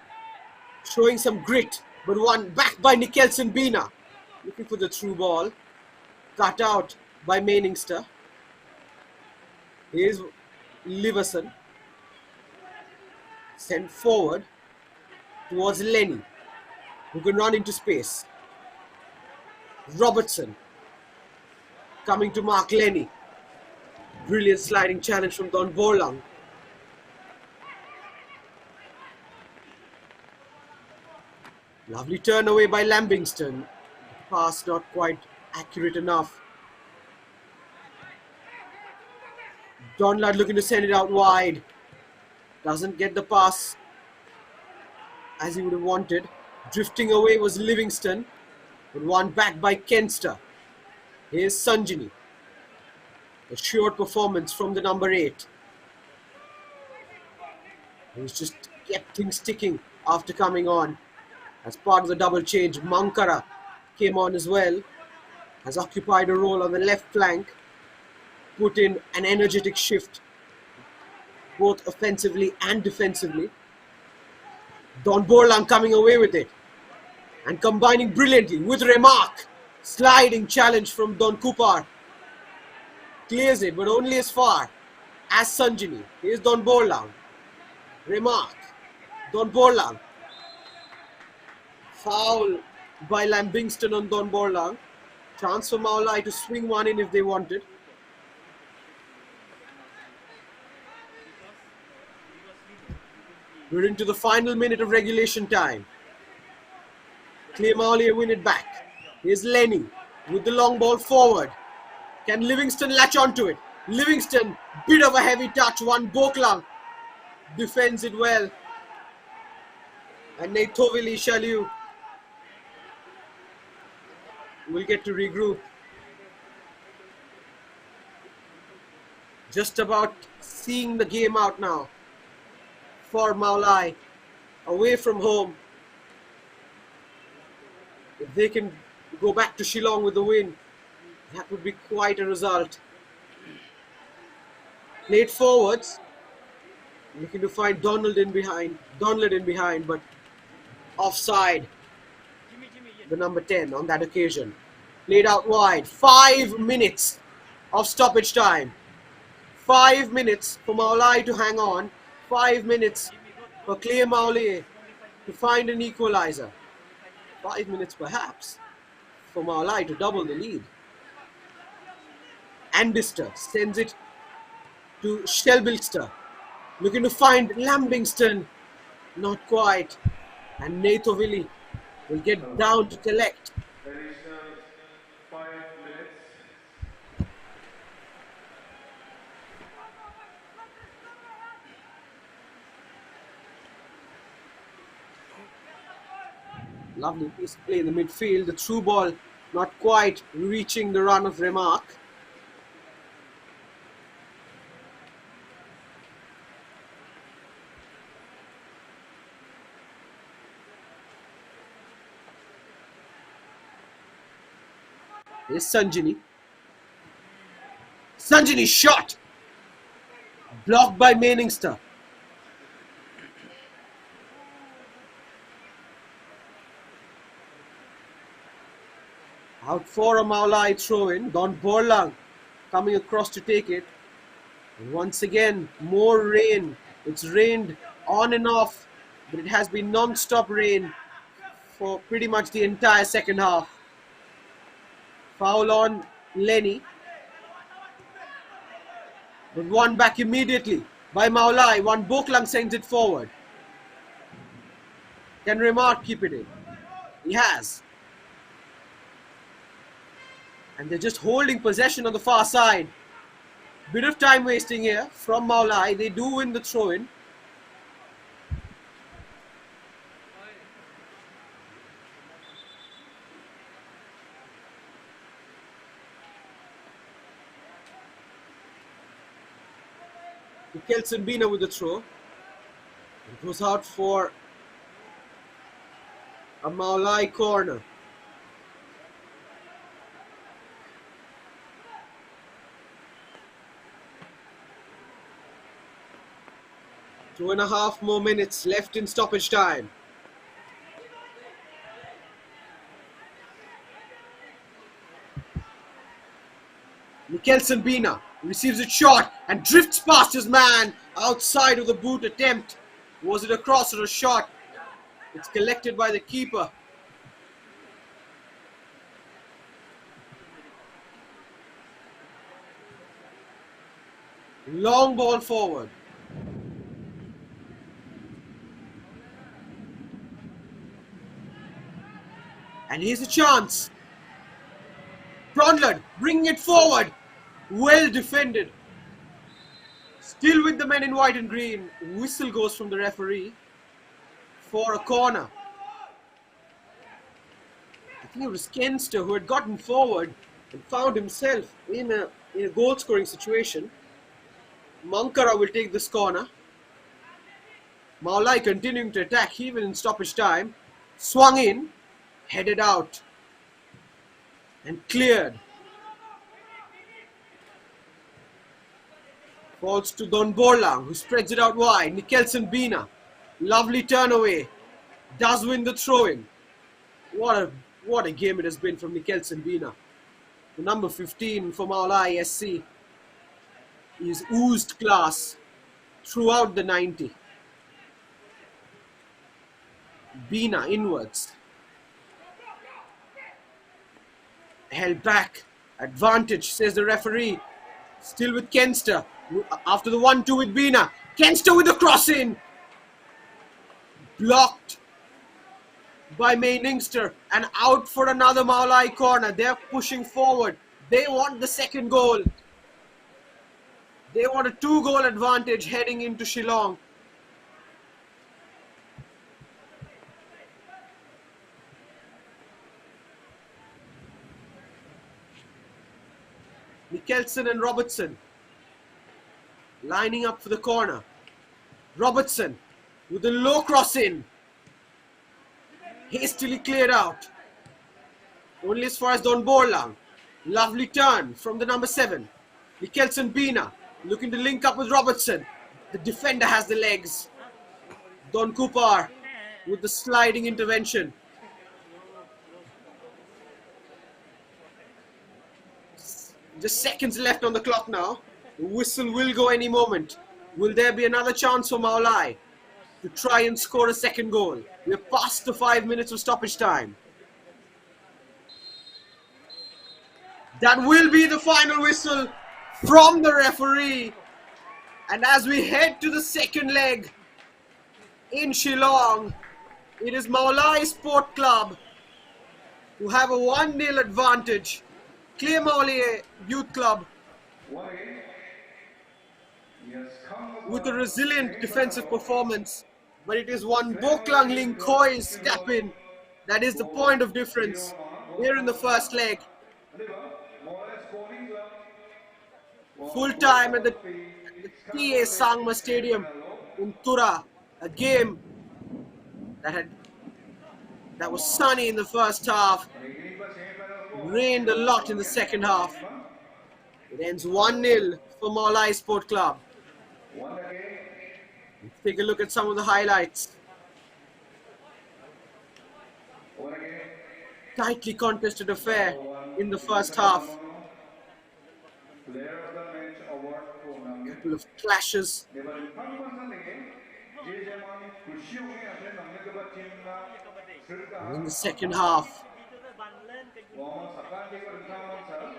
showing some grit, but one back by Nicholson Bina, looking for the through ball, cut out by Mainingster. Here's Liverson, sent forward towards Lenny, who can run into space. Robertson coming to mark Lenny. Brilliant sliding challenge from Don Borlang. Lovely turn away by Lambingston. Pass not quite accurate enough. Donlad looking to send it out wide. Doesn't get the pass as he would have wanted. Drifting away was Livingston, but one back by Kenster. Here's Sanjini. A short performance from the number 8. He's just kept things ticking after coming on. As part of the double change, Mankara came on as well. Has occupied a role on the left flank. Put in an energetic shift, both offensively and defensively. Don Borlang coming away with it. And combining brilliantly with Remark. Sliding challenge from Don Kupar. Clears it, but only as far as Sanjini. Here's Don Borlang. Remark. Don Borlang. Foul by Lambingston on Don Borlang. Chance for Mawlai to swing one in if they wanted. We're into the final minute of regulation time. Khliehmawlieh win it back. Here's Lenny with the long ball forward. Can Livingston latch onto it? Livingston, bit of a heavy touch. One Boklang defends it well. And Naithovili Shaliu will get to regroup. Just about seeing the game out now for Mawlai, away from home. If they can go back to Shillong with the win, that would be quite a result. Played forwards, looking to find Donald in behind, but offside. The number 10 on that occasion. Played out wide. 5 minutes of stoppage time. 5 minutes for Mawlai to hang on. 5 minutes for Khliehmawlieh to find an equalizer. 5 minutes perhaps for Mawlai to double the lead. Andister sends it to Shelbilster. Looking to find Lambingston. Not quite. And Nathovili will get down to collect. Additional 5 minutes. Lovely piece of play in the midfield. The through ball not quite reaching the run of Remark. Here's Sanjini. Sanjini shot! Blocked by Meningster. Out for a Mawlai throw-in. Don Borlang coming across to take it. And once again, more rain. It's rained on and off, but it has been non-stop rain for pretty much the entire second half. Foul on Lenny. But won back immediately by Mawlai. One Boklang sends it forward. Can Remark keep it in? He has. And they're just holding possession on the far side. Bit of time wasting here from Mawlai. They do win the throw-in. Kelson Bina with the throw. It goes out for a Mawlai corner. Two and a half more minutes left in stoppage time. Kelson Bina receives a shot and drifts past his man outside of the boot attempt. Was it a cross or a shot? It's collected by the keeper. Long ball forward. And here's a chance. Cronlund bringing it forward. Well defended. Still with the men in white and green. Whistle goes from the referee for a corner. I think it was Kenster who had gotten forward and found himself in a goal scoring situation. Mankara will take this corner. Mawlai continuing to attack even in stoppage time. Swung in, headed out and cleared. Falls to Don Borlang, who spreads it out wide. Kelson Bina, lovely turn away, does win the throw-in. What a game it has been from Kelson Bina. The number 15 for Mawlai SC. He's oozed class throughout the 90. Bina inwards. Held back. Advantage, says the referee. Still with Kenster. After the 1-2 with Bina. Kenster with the cross in. Blocked by Meningster. And out for another Mawlai corner. They're pushing forward. They want the second goal. They want a 2-goal advantage heading into Shillong. Mikkelsen and Robertson lining up for the corner. Robertson with a low cross in. Hastily cleared out. Only as far as Don Borlang. Lovely turn from the number 7. Kelson Bina looking to link up with Robertson. The defender has the legs. Don Kupar with the sliding intervention. Just seconds left on the clock now. The whistle will go any moment. Will there be another chance for Mawlai to try and score a second goal? We're past the 5 minutes of stoppage time. That will be the final whistle from the referee. And as we head to the second leg in Shillong, it is Mawlai Sport Club who have a 1-0 advantage. Khliehmawlieh Youth Club One again. Yes, come with a over. resilient defensive Semifinal. performance, but it is one Khliehmawlieh Boklang Youth Ling Club Koi's Shillong. step in that is the Go point of 0 difference go here in the sama first sama. leg. Ano ba? Mawlai Sporting Club. Full Go time at sama the, tepi. at the TA Sekarang boleh Sangma Stadium semifinal lo. in Tura, a game that had that was Amma. sunny in the first half, Hari ini ba semifinal ko. rained a Sila lot in the Bangkit second sama half. Isman. It ends 1-0 for Mawlai Sport Club. One again. Let's take a look at some of the highlights. One again. Tightly contested affair Number one. in the first Vincent half. Manono. Player of the match award ko namgin. Couple of clashes. Dewan pangmasan lagi. Je zaman khusyuk ni ada namanya kebat tim na serta. And in the second half, Wah sekarang dia berkawan sah.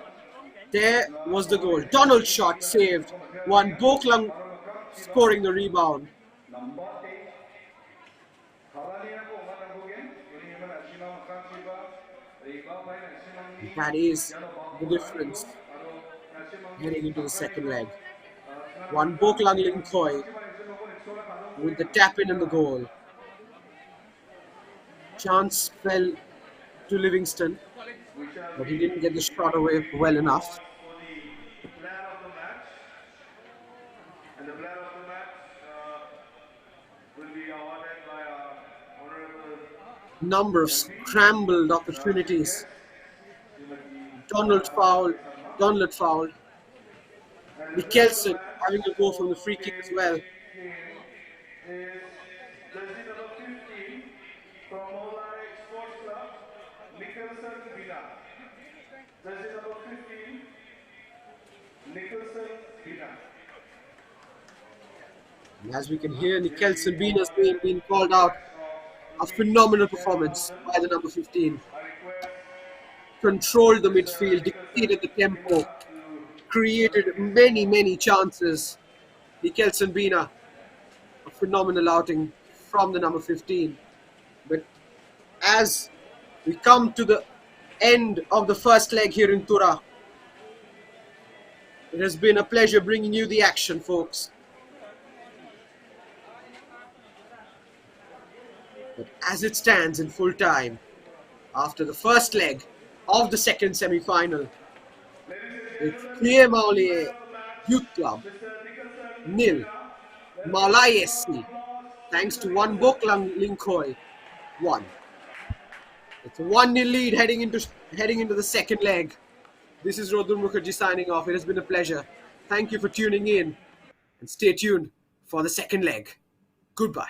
there was the goal. Donald's shot saved. One Boklang scoring the rebound. Nampak ni. Kalau ni aku mana bukan? Ini mana sima makan siapa? Riba bayi sima ni. That is the difference heading into the second leg. One Boklang Ling Koi with the tap in and the goal. Chance fell to Livingston, but he didn't get the shot away well enough. For the player of the match, and the player of the match will be awarded by our honorable Number of scrambled opportunities. Donald fouled. and the player of the Mikkelsen match having a go for from the free kick today's as well. game is jersey number 15 from Meghalaya Sports Club, Nicholson Bina. Jersey number 15, Nicholson Bina. And as we can hear, Mikkelsen Bina's name being called out. A phenomenal performance by the number 15. I request Controlled the midfield, dictated the tempo, created many chances. Mikkelsen Bina, a phenomenal outing from the number 15. But as we come to the end of the first leg here in Tura, it has been a pleasure bringing you the action, folks. But as it stands in full time, after the first leg of the second semi-final, it's Khliehmawlieh Youth Club nil, Malai SC, thanks to one Boklang Linkoi 1. It's a 1-0 lead heading into the second leg. This is Rodul Mukherjee signing off. It has been a pleasure. Thank you for tuning in and stay tuned for the second leg. Goodbye.